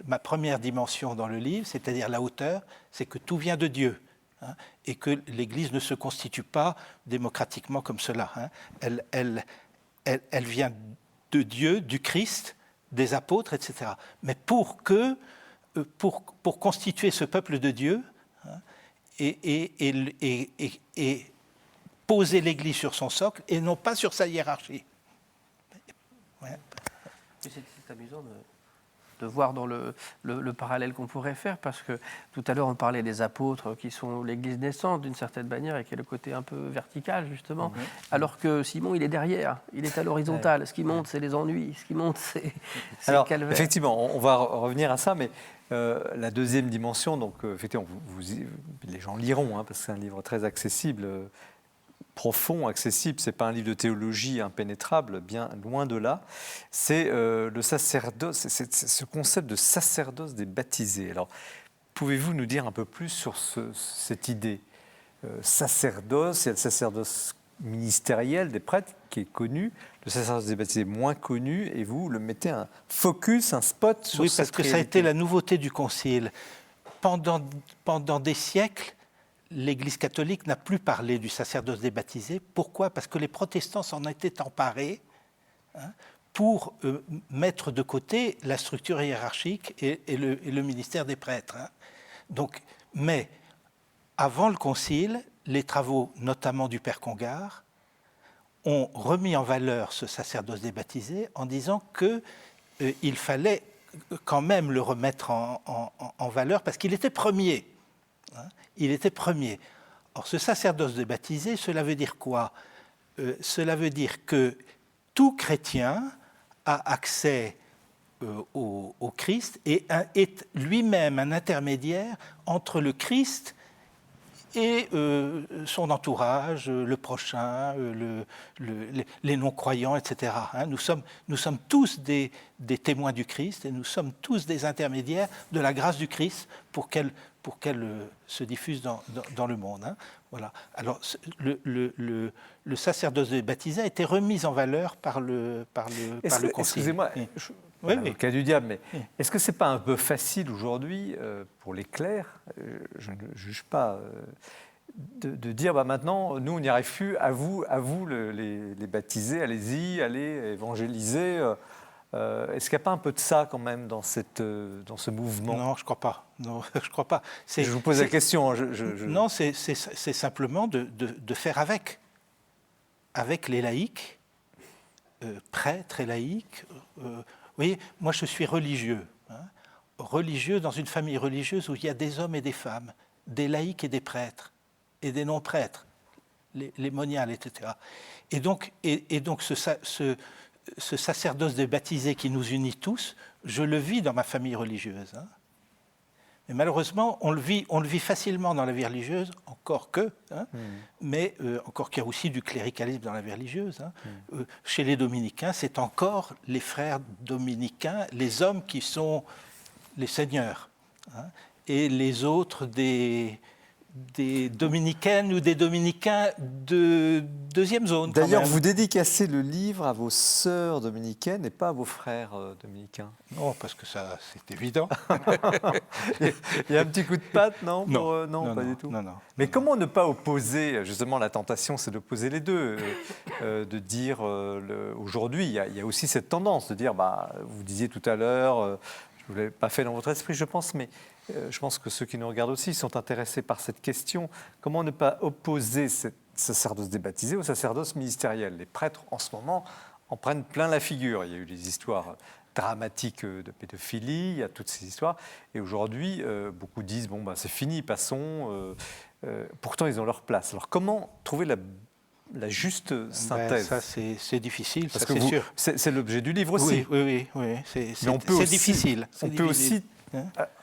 ma première dimension dans le livre, c'est-à-dire la hauteur, c'est que tout vient de Dieu, hein, et que l'Église ne se constitue pas démocratiquement comme cela. Hein. Elle vient de Dieu, du Christ, des apôtres, etc. Mais pour constituer ce peuple de Dieu, hein, et poser l'Église sur son socle et non pas sur sa hiérarchie. Ouais. C'est amusant de voir dans le parallèle qu'on pourrait faire, parce que tout à l'heure on parlait des apôtres qui sont l'Église naissante d'une certaine manière et qui est le côté un peu vertical justement, alors que Simon il est derrière, il est à l'horizontale. Ce qui monte c'est les ennuis, ce qui monte c'est le calvaire. Effectivement, on va revenir à ça, mais la deuxième dimension, donc effectivement, les gens liront, hein, parce que c'est un livre très accessible, profond, accessible, c'est pas un livre de théologie impénétrable, bien loin de là. C'est le sacerdoce, c'est ce concept de sacerdoce des baptisés. Alors, pouvez-vous nous dire un peu plus sur cette idée sacerdoce? Il y a le sacerdoce ministériel des prêtres qui est connu, le sacerdoce des baptisés moins connu, et vous le mettez un focus, un spot sur cette réalité. Oui, parce que ça a été la nouveauté du Concile. Pendant des siècles, l'Église catholique n'a plus parlé du sacerdoce des baptisés. Pourquoi? Parce que les protestants s'en étaient emparés, hein, pour mettre de côté la structure hiérarchique et le ministère des prêtres. Hein. Donc, mais avant le Concile, les travaux, notamment du Père Congar, ont remis en valeur ce sacerdoce des baptisés en disant qu'il fallait quand même le remettre en valeur parce qu'il était premier. Hein. Il était premier. Or, ce sacerdoce des baptisés, cela veut dire quoi? Cela veut dire que tout chrétien a accès au Christ et est lui-même un intermédiaire entre le Christ et son entourage, le prochain, les non-croyants, etc. Hein, nous sommes tous des témoins du Christ et nous sommes tous des intermédiaires de la grâce du Christ pour qu'elle se diffuse dans le monde. Hein. Voilà. Alors, le sacerdoce des baptisés a été remis en valeur par le Concile. Excusez-moi, le cas du diable, mais est-ce que ce n'est pas un peu facile aujourd'hui pour les clercs, je ne juge pas, de dire maintenant, nous on n'y arrive plus, à vous les baptisés, allez-y, allez évangéliser. Est-ce qu'il n'y a pas un peu de ça quand même dans ce mouvement? Non, je ne crois pas. Non, je crois pas. Je vous pose la question. Non, c'est simplement de faire avec les laïcs, prêtres et laïcs. Vous voyez, moi je suis religieux. Hein, religieux dans une famille religieuse où il y a des hommes et des femmes, des laïcs et des prêtres, et des non-prêtres, les moniales, etc. Et donc ce sacerdoce des baptisés qui nous unit tous, je le vis dans ma famille religieuse. Hein. Mais malheureusement, on le vit facilement dans la vie religieuse, encore que, hein, mais encore qu'il y a aussi du cléricalisme dans la vie religieuse. Hein. Chez les dominicains, c'est encore les frères dominicains, les hommes qui sont les seigneurs, hein, et les autres des dominicaines ou des dominicains de deuxième zone. D'ailleurs, vous dédicacez le livre à vos sœurs dominicaines et pas à vos frères dominicains. Non, parce que ça, c'est évident. Il y a un petit coup de patte, non? Non, pas du tout. Non. Mais comment ne pas opposer, justement, la tentation, c'est d'opposer les deux, de dire, aujourd'hui, il y a aussi cette tendance de dire, vous disiez tout à l'heure, je ne vous l'ai pas fait dans votre esprit, je pense, mais je pense que ceux qui nous regardent aussi sont intéressés par cette question. Comment ne pas opposer cette sacerdoce des baptisés au sacerdoce ministériel? Les prêtres, en ce moment, en prennent plein la figure. Il y a eu des histoires dramatiques de pédophilie, il y a toutes ces histoires. Et aujourd'hui, beaucoup disent, c'est fini, passons. Pourtant, ils ont leur place. Alors, comment trouver la juste synthèse? Ça, c'est difficile, parce ça, que c'est sûr. C'est l'objet du livre aussi. Oui. C'est difficile. On peut aussi,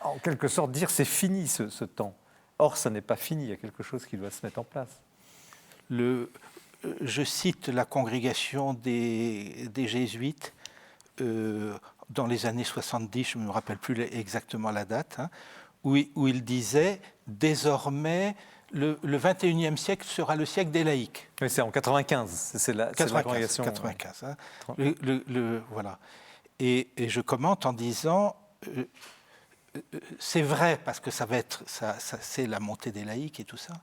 en quelque sorte, dire c'est fini ce temps. Or, ça n'est pas fini, il y a quelque chose qui doit se mettre en place. Je cite la congrégation des jésuites dans les années 70, je ne me rappelle plus exactement la date, hein, où il disait « Désormais, le 21e siècle sera le siècle des laïcs ». Oui, c'est en 95, c'est la congrégation. 95, hein. Voilà. Et je commente en disant c'est vrai parce que c'est la montée des laïcs et tout ça,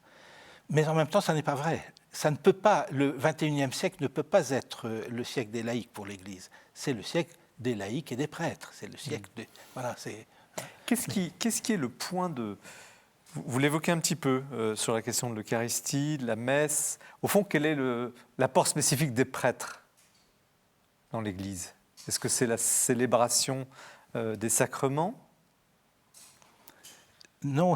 mais en même temps, ça n'est pas vrai. Ça ne peut pas, le 21e siècle ne peut pas être le siècle des laïcs pour l'Église. C'est le siècle des laïcs et des prêtres. C'est le siècle de... Voilà, c'est... Qu'est-ce qui est le point de... Vous l'évoquez un petit peu sur la question de l'Eucharistie, de la messe. Au fond, quel est l'apport spécifique des prêtres dans l'Église? Est-ce que c'est la célébration des sacrements? Non,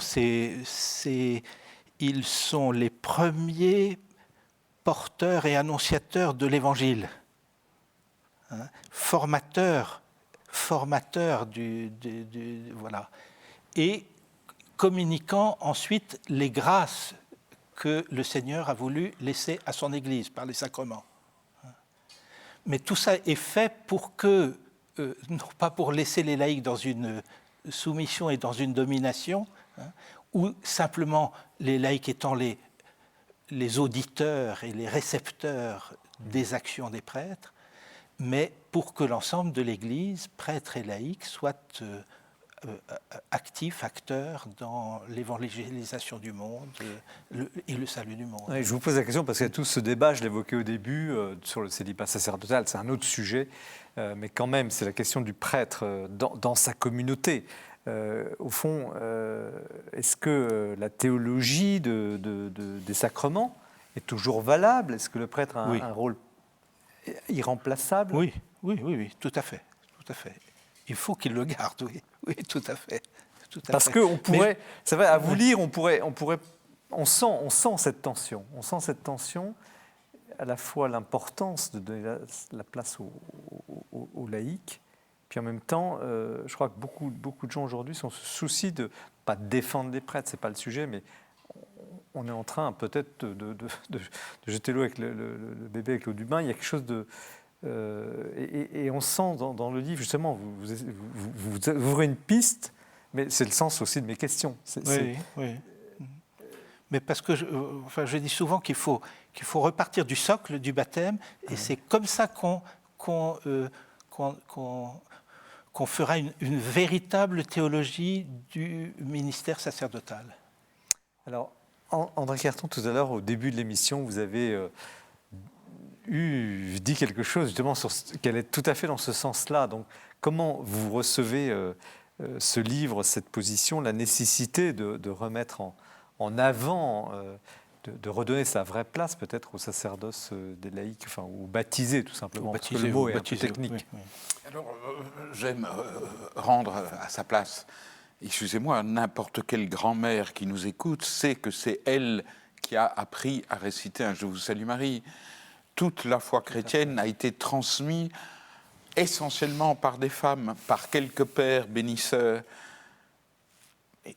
ils sont les premiers porteurs et annonciateurs de l'Évangile, hein, formateurs voilà, et communiquant ensuite les grâces que le Seigneur a voulu laisser à son Église par les sacrements. Mais tout ça est fait pour que, non pas pour laisser les laïcs dans une soumission et dans une domination, hein, ou simplement les laïcs étant les auditeurs et les récepteurs des actions des prêtres, mais pour que l'ensemble de l'Église, prêtres et laïcs, soit actifs, acteurs dans l'évangélisation du monde et le salut du monde. Oui, je vous pose la question parce qu'il y a tout ce débat, je l'évoquais au début, sur le célibat sacerdotal, c'est un autre sujet, mais quand même, c'est la question du prêtre dans sa communauté. Au fond, est-ce que la théologie des sacrements est toujours valable? Est-ce que le prêtre a un rôle irremplaçable? Oui, tout à fait. Il faut qu'il le garde, oui, tout à fait. Parce qu'on pourrait, c'est vrai, à vous lire, on sent cette tension. On sent cette tension, à la fois l'importance de donner la place aux laïcs, puis en même temps, je crois que beaucoup de gens aujourd'hui se soucient de pas défendre les prêtres, c'est pas le sujet, mais on est en train peut-être de jeter l'eau avec le bébé avec l'eau du bain. Il y a quelque chose de... et on sent dans le livre, justement, vous ouvrez une piste, mais c'est le sens aussi de mes questions. Oui. Mais parce que je dis souvent qu'il faut repartir du socle du baptême, et c'est comme ça qu'on fera une véritable théologie du ministère sacerdotal. Alors, André Carton, tout à l'heure, au début de l'émission, vous avez dit quelque chose justement qu'elle est tout à fait dans ce sens-là. Donc, comment vous recevez ce livre, cette position, la nécessité de remettre en avant, de redonner sa vraie place peut-être au sacerdoce des laïcs, enfin, ou baptisés tout simplement, parce que le mot est un peu technique. Oui. Alors, j'aime rendre à sa place. Excusez-moi, n'importe quelle grand-mère qui nous écoute sait que c'est elle qui a appris à réciter un « Je vous salue Marie ». Toute la foi chrétienne a été transmise essentiellement par des femmes, par quelques pères bénisseurs. Et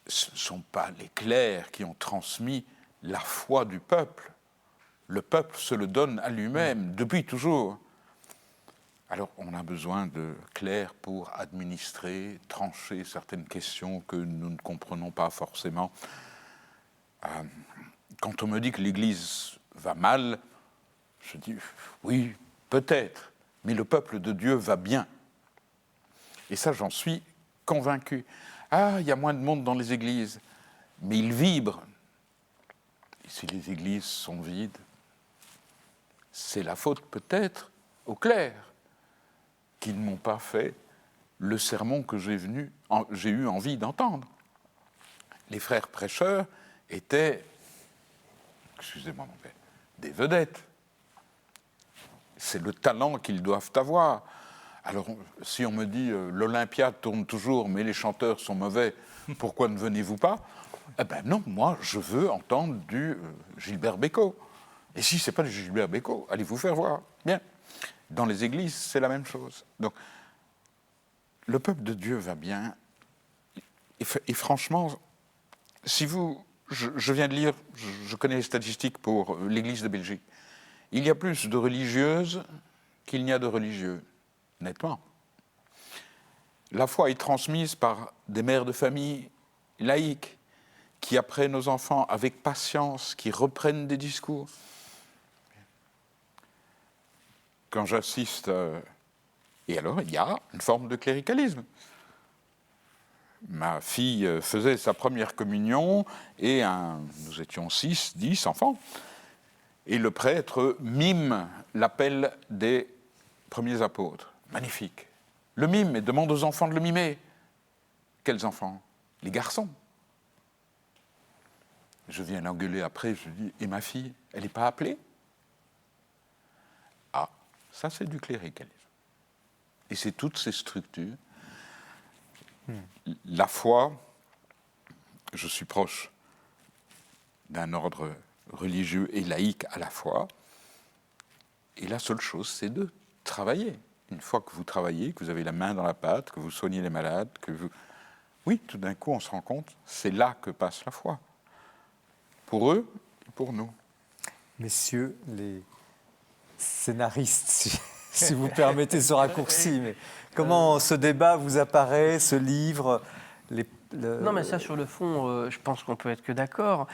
ce ne sont pas les clercs qui ont transmis la foi du peuple. Le peuple se le donne à lui-même, depuis toujours. Alors, on a besoin de clercs pour administrer, trancher certaines questions que nous ne comprenons pas forcément. Quand on me dit que l'Église va mal, je dis oui, peut-être, mais le peuple de Dieu va bien. Et ça, j'en suis convaincu. Ah, il y a moins de monde dans les églises, mais ils vibrent. Et si les églises sont vides, c'est la faute peut-être aux clercs qui ne m'ont pas fait le sermon que j'ai eu envie d'entendre. Les frères prêcheurs étaient, excusez-moi mon père, des vedettes. C'est le talent qu'ils doivent avoir. Alors, si on me dit l'Olympia tourne toujours, mais les chanteurs sont mauvais, pourquoi ne venez-vous pas? Eh ben non, moi, je veux entendre du Gilbert Bécaud. Et si ce n'est pas du Gilbert Bécaud, allez vous faire voir. Bien. Dans les églises, c'est la même chose. Donc, le peuple de Dieu va bien. Et franchement, si vous... Je viens de lire, je connais les statistiques pour l'Église de Belgique. Il y a plus de religieuses qu'il n'y a de religieux, nettement. La foi est transmise par des mères de famille laïques, qui apprennent nos enfants avec patience, qui reprennent des discours. Quand j'assiste, et alors il y a une forme de cléricalisme. Ma fille faisait sa première communion et nous étions 6, 10 enfants. Et le prêtre mime l'appel des premiers apôtres. Magnifique. Le mime et demande aux enfants de le mimer. Quels enfants? Les garçons. Je viens l'engueuler après, je dis, et ma fille, elle n'est pas appelée? Ah, ça c'est du cléricalisme. Et c'est toutes ces structures. La foi, je suis proche d'un ordre religieux et laïque à la fois, et la seule chose, c'est de travailler. Une fois que vous travaillez, que vous avez la main dans la pâte, que vous soignez les malades, oui, tout d'un coup, on se rend compte, c'est là que passe la foi. Pour eux et pour nous. Messieurs les scénaristes, si vous permettez ce raccourci, mais comment ce débat vous apparaît, ce livre, Non, mais ça, sur le fond, je pense qu'on peut être que d'accord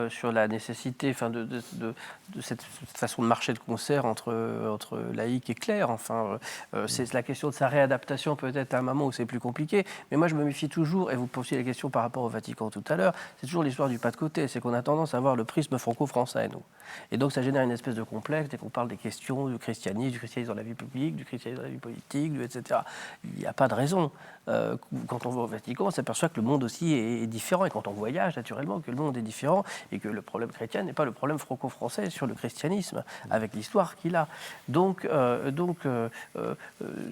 sur la nécessité de cette façon de marcher de concert entre laïcs et clercs. Enfin, c'est la question de sa réadaptation, peut-être à un moment où c'est plus compliqué. Mais moi, je me méfie toujours, et vous posiez la question par rapport au Vatican tout à l'heure, c'est toujours l'histoire du pas de côté. C'est qu'on a tendance à voir le prisme franco-français, nous. Et donc, ça génère une espèce de complexe dès qu'on parle des questions du christianisme dans la vie publique, du christianisme dans la vie politique, etc. Il n'y a pas de raison. Quand on va au Vatican, on s'aperçoit que le monde aussi est différent, et quand on voyage, naturellement, que le monde est différent, et que le problème chrétien n'est pas le problème franco-français sur le christianisme, avec l'histoire qu'il a. Donc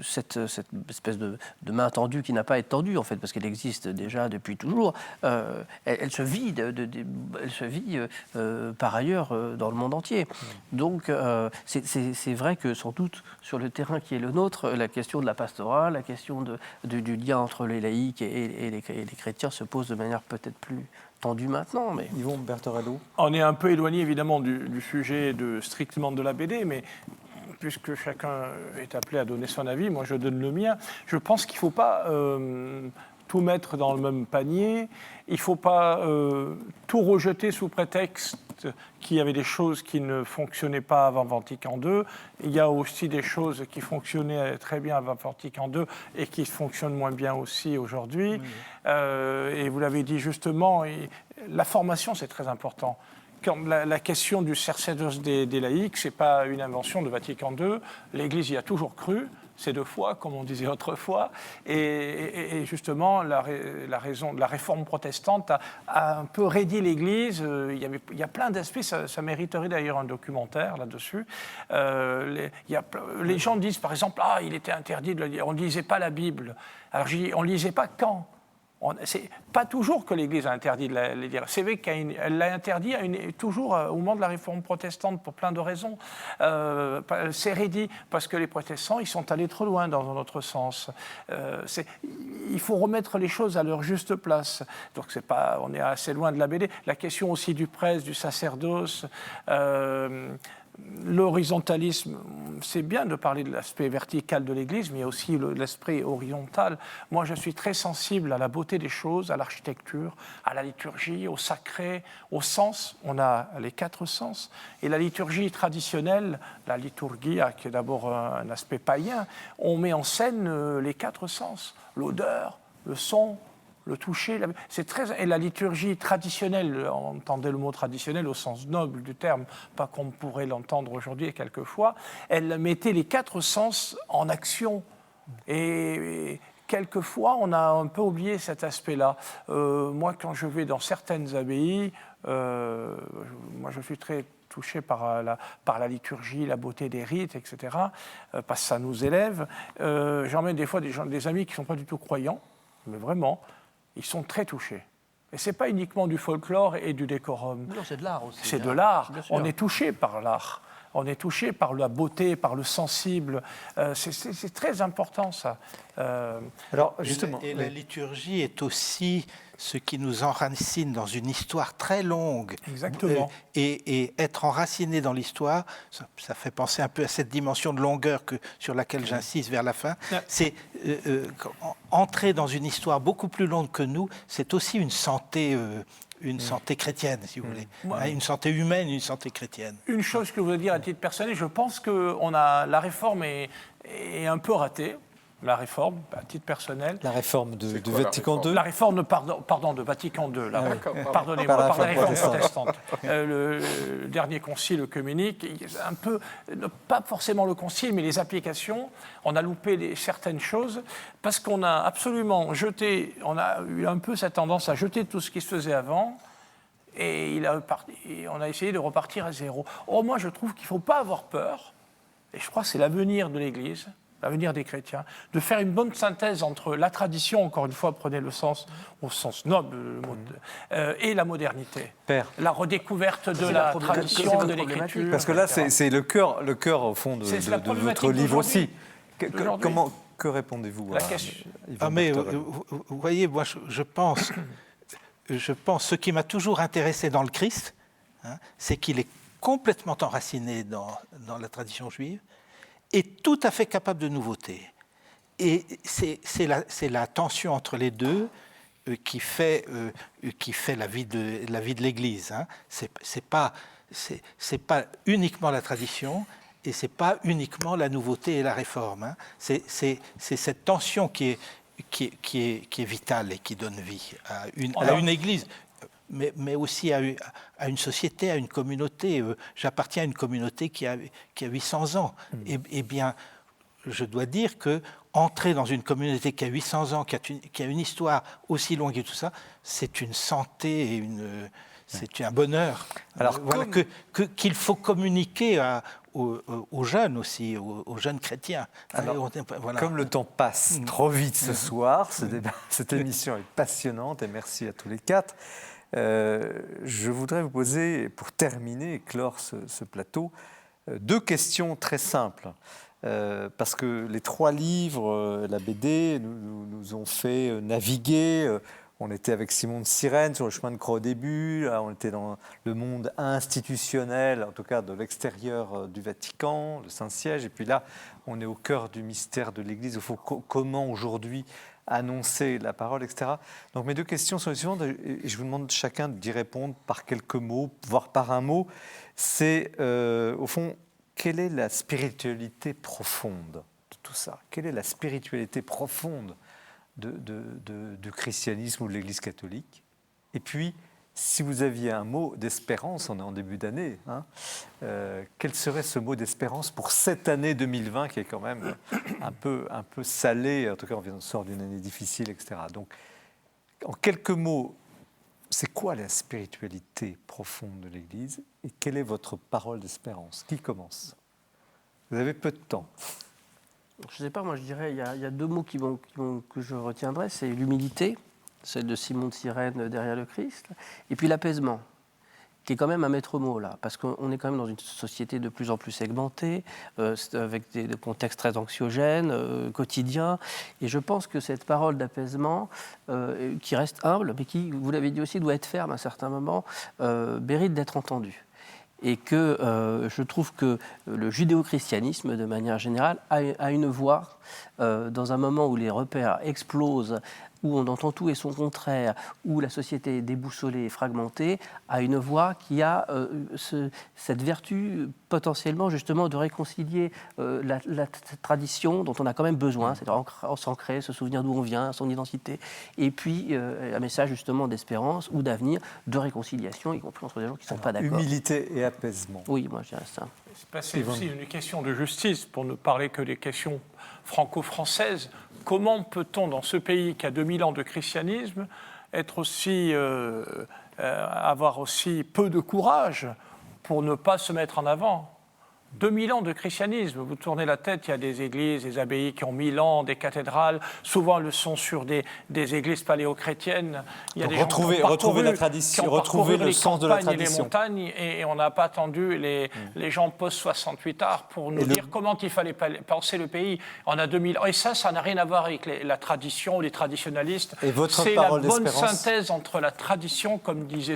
cette espèce de main tendue qui n'a pas à être tendue, en fait, parce qu'elle existe déjà depuis toujours, elle se vit, par ailleurs dans le monde entier. Donc c'est vrai que, sans doute, sur le terrain qui est le nôtre, la question de la pastorale, la question du lien entre les laïcs et les chrétiens se pose de manière peut-être plus tendue maintenant. Mais... Yvon Bertorello. On est un peu éloigné évidemment du sujet strictement de la BD, mais puisque chacun est appelé à donner son avis, moi je donne le mien. Je pense qu'il ne faut pas tout mettre dans le même panier. Il ne faut pas tout rejeter sous prétexte qu'il y avait des choses qui ne fonctionnaient pas avant Vatican II. Il y a aussi des choses qui fonctionnaient très bien avant Vatican II et qui fonctionnent moins bien aussi aujourd'hui. Et vous l'avez dit justement, la formation, c'est très important. La question du sacerdoce des laïcs, ce n'est pas une invention de Vatican II. L'Église y a toujours cru. C'est de foi, comme on disait autrefois. Et justement, la réforme protestante a un peu raidi l'Église. Il y a plein d'aspects, ça mériterait d'ailleurs un documentaire là-dessus. Les gens disent, par exemple, il était interdit de le lire. On ne lisait pas la Bible. Alors je dis, on ne lisait pas quand ? C'est pas toujours que l'Église a interdit de les lire. C'est vrai qu'elle l'a interdit toujours au moment de la réforme protestante pour plein de raisons. C'est raidi parce que les protestants, ils sont allés trop loin dans un autre sens. Il faut remettre les choses à leur juste place. Donc on est assez loin de la BD. La question aussi du prêtre, du sacerdoce. L'horizontalisme, c'est bien de parler de l'aspect vertical de l'Église, mais il y a aussi l'aspect horizontal. Moi, je suis très sensible à la beauté des choses, à l'architecture, à la liturgie, au sacré, au sens. On a les 4 sens. Et la liturgie traditionnelle, la liturgia, qui est d'abord un aspect païen, on met en scène les 4 sens. L'odeur, le son, le toucher, et la liturgie traditionnelle, on entendait le mot traditionnel au sens noble du terme, pas comme pourrait l'entendre aujourd'hui quelquefois, elle mettait les 4 sens en action. Et quelquefois, on a un peu oublié cet aspect-là. Moi, quand je vais dans certaines abbayes, moi je suis très touché par la liturgie, la beauté des rites, etc., parce que ça nous élève. J'emmène des fois des amis qui ne sont pas du tout croyants, mais vraiment, ils sont très touchés. Et ce n'est pas uniquement du folklore et du décorum. Non, c'est de l'art aussi. C'est de l'art. On est touché par l'art. On est touché par la beauté, par le sensible. C'est très important, ça. Alors, justement, et la liturgie est aussi ce qui nous enracine dans une histoire très longue. Exactement. Et être enraciné dans l'histoire, ça fait penser un peu à cette dimension de longueur sur laquelle j'insiste vers la fin. C'est entrer dans une histoire beaucoup plus longue que nous, c'est aussi une santé chrétienne, si vous voulez. Une santé humaine, une santé chrétienne. Une chose que je voudrais dire à titre personnel, je pense que la réforme est un peu ratée. La réforme, à titre personnel. La réforme de Vatican II. La réforme, de Vatican II. Pardonnez-moi, Pas la par la réforme protestante. protestante. Le dernier concile œcuménique, un peu, pas forcément le concile, mais les applications, on a loupé certaines choses parce qu'on a absolument on a eu un peu cette tendance à jeter tout ce qui se faisait avant. Et on a essayé de repartir à zéro. Or, moi, je trouve qu'il ne faut pas avoir peur, et je crois que c'est l'avenir de l'Église, l'avenir des chrétiens, de faire une bonne synthèse entre la tradition, encore une fois, prenez le sens, au sens noble, et la modernité. Père. La redécouverte de la tradition, de l'écriture. Parce que là, c'est le cœur, au fond, de votre livre aussi. Que répondez-vous à vous voyez, moi, je pense, ce qui m'a toujours intéressé dans le Christ, c'est qu'il est complètement enraciné dans la tradition juive, est tout à fait capable de nouveauté. Et c'est la tension entre les deux qui fait la vie de l'Église. C'est pas uniquement la tradition et c'est pas uniquement la nouveauté et la réforme. C'est cette tension qui est vitale et qui donne vie à une Église. Mais aussi à une société, à une communauté. J'appartiens à une communauté qui a 800 ans. Eh bien, je dois dire que entrer dans une communauté qui a 800 ans, qui a une histoire aussi longue et tout ça, c'est une santé et c'est un bonheur. Alors, voilà, qu'il faut communiquer aux jeunes aussi, aux jeunes chrétiens. Alors, voilà. Comme le temps passe trop vite ce soir, cette émission est passionnante et merci à tous les quatre. Je voudrais vous poser, pour terminer et clore ce plateau, 2 questions très simples. Parce que les 3 livres, la BD, nous ont fait naviguer. On était avec Simon de Cyrène sur le chemin de croix au début. Là, on était dans le monde institutionnel, en tout cas de l'extérieur du Vatican, le Saint-Siège. Et puis là, on est au cœur du mystère de l'Église. Il faut comment aujourd'hui annoncer la parole, etc. Donc mes 2 questions sont les suivantes, et je vous demande chacun d'y répondre par quelques mots, voire par un mot. C'est, au fond, quelle est la spiritualité profonde de tout ça? Quelle est la spiritualité profonde du christianisme ou de l'Église catholique? Et puis, si vous aviez un mot d'espérance, on est en début d'année, quel serait ce mot d'espérance pour cette année 2020 qui est quand même un peu salée, en tout cas on sort d'une année difficile, etc. Donc, en quelques mots, c'est quoi la spiritualité profonde de l'Église et quelle est votre parole d'espérance? Qui commence? Vous avez peu de temps. Je ne sais pas, moi je dirais, il y a 2 mots que je retiendrai, c'est l'humilité, celle de Simon de Cyrène derrière le Christ, et puis l'apaisement, qui est quand même un maître mot là, parce qu'on est quand même dans une société de plus en plus segmentée, avec des contextes très anxiogènes, quotidiens, et je pense que cette parole d'apaisement, qui reste humble, mais qui, vous l'avez dit aussi, doit être ferme à certains moments, mérite d'être entendue. Et que je trouve que le judéo-christianisme, de manière générale, a une voix dans un moment où les repères explosent, où on entend tout et son contraire, où la société est déboussolée et fragmentée, a une voix qui a cette vertu potentiellement justement de réconcilier la tradition dont on a quand même besoin, c'est-à-dire s'ancrer, se souvenir d'où on vient, son identité, et puis un message justement d'espérance ou d'avenir, de réconciliation, y compris entre des gens qui ne sont pas d'accord. Humilité et apaisement. Oui, moi je dirais ça. C'est aussi une question de justice, pour ne parler que des questions franco-françaises. Comment peut-on, dans ce pays qui a 2000 ans de christianisme, avoir aussi peu de courage pour ne pas se mettre en avant? 2000 ans de christianisme. Vous tournez la tête, il y a des églises, des abbayes qui ont 1000 ans, des cathédrales. Souvent, elles sont sur des églises paléo-chrétiennes. Il y a Donc des gens qui ont retrouver la tradition, retrouver le sens de la tradition. Les montagnes, et on n'a pas attendu les gens post-68 art pour nous dire comment il fallait penser le pays. On a 2000 ans. Et ça n'a rien à voir avec la tradition ou les traditionalistes. C'est la bonne synthèse entre la tradition, comme disait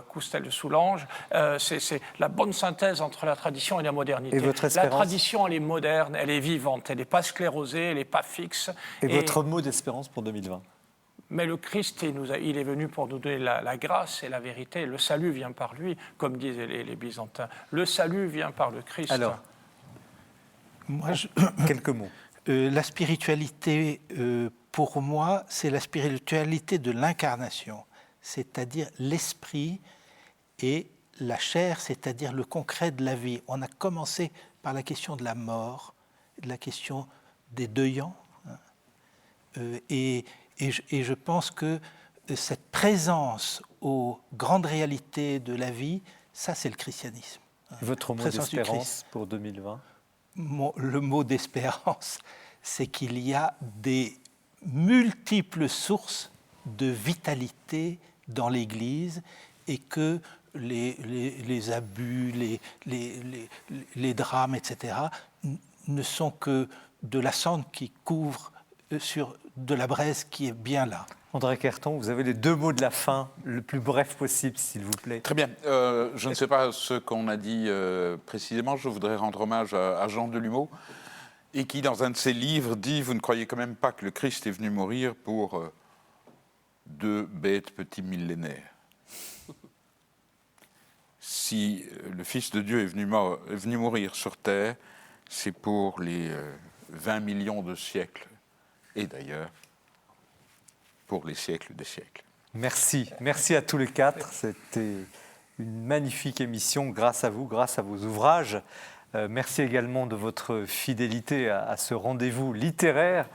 Coustel de Soulanges, c'est la bonne synthèse entre la tradition et la modernité. Et votre la tradition, elle est moderne, elle est vivante, elle n'est pas sclérosée, elle n'est pas fixe. Et votre mot d'espérance pour 2020? Mais le Christ, il est venu pour nous donner la grâce et la vérité. Le salut vient par lui, comme disaient les Byzantins. Le salut vient par le Christ. Alors, quelques mots. La spiritualité, pour moi, c'est la spiritualité de l'incarnation, c'est-à-dire l'esprit et la chair, c'est-à-dire le concret de la vie. On a commencé par la question de la mort, de la question des deuillants, et je pense que cette présence aux grandes réalités de la vie, ça c'est le christianisme. Votre mot d'espérance pour 2020? Le mot d'espérance, c'est qu'il y a des multiples sources de vitalité dans l'Église et que les abus, les drames, etc., ne sont que de la cendre qui couvre sur de la braise qui est bien là. André Querton, vous avez les deux mots de la fin, le plus bref possible, s'il vous plaît. Très bien. Je ne sais pas ce qu'on a dit précisément. Je voudrais rendre hommage à Jean Delumeau, et qui, dans un de ses livres, dit « Vous ne croyez quand même pas que le Christ est venu mourir pour 2 bêtes petits millénaires ?» Si le Fils de Dieu est venu mourir sur terre, c'est pour les 20 millions de siècles, et d'ailleurs pour les siècles des siècles. Merci. Merci à tous les quatre. C'était une magnifique émission grâce à vous, grâce à vos ouvrages. Merci également de votre fidélité à ce rendez-vous littéraire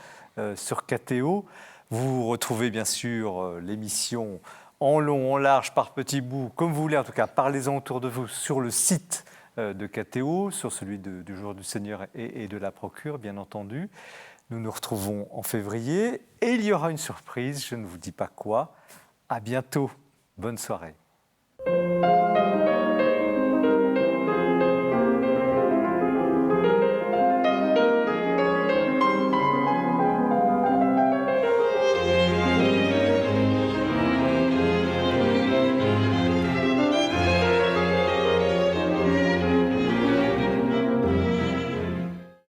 sur KTO. Vous retrouvez bien sûr l'émission en long, en large, par petits bouts, comme vous voulez, en tout cas, parlez-en autour de vous sur le site de KTO, sur celui du Jour du Seigneur et de la Procure, bien entendu. Nous nous retrouvons en février et il y aura une surprise, je ne vous dis pas quoi. À bientôt, bonne soirée.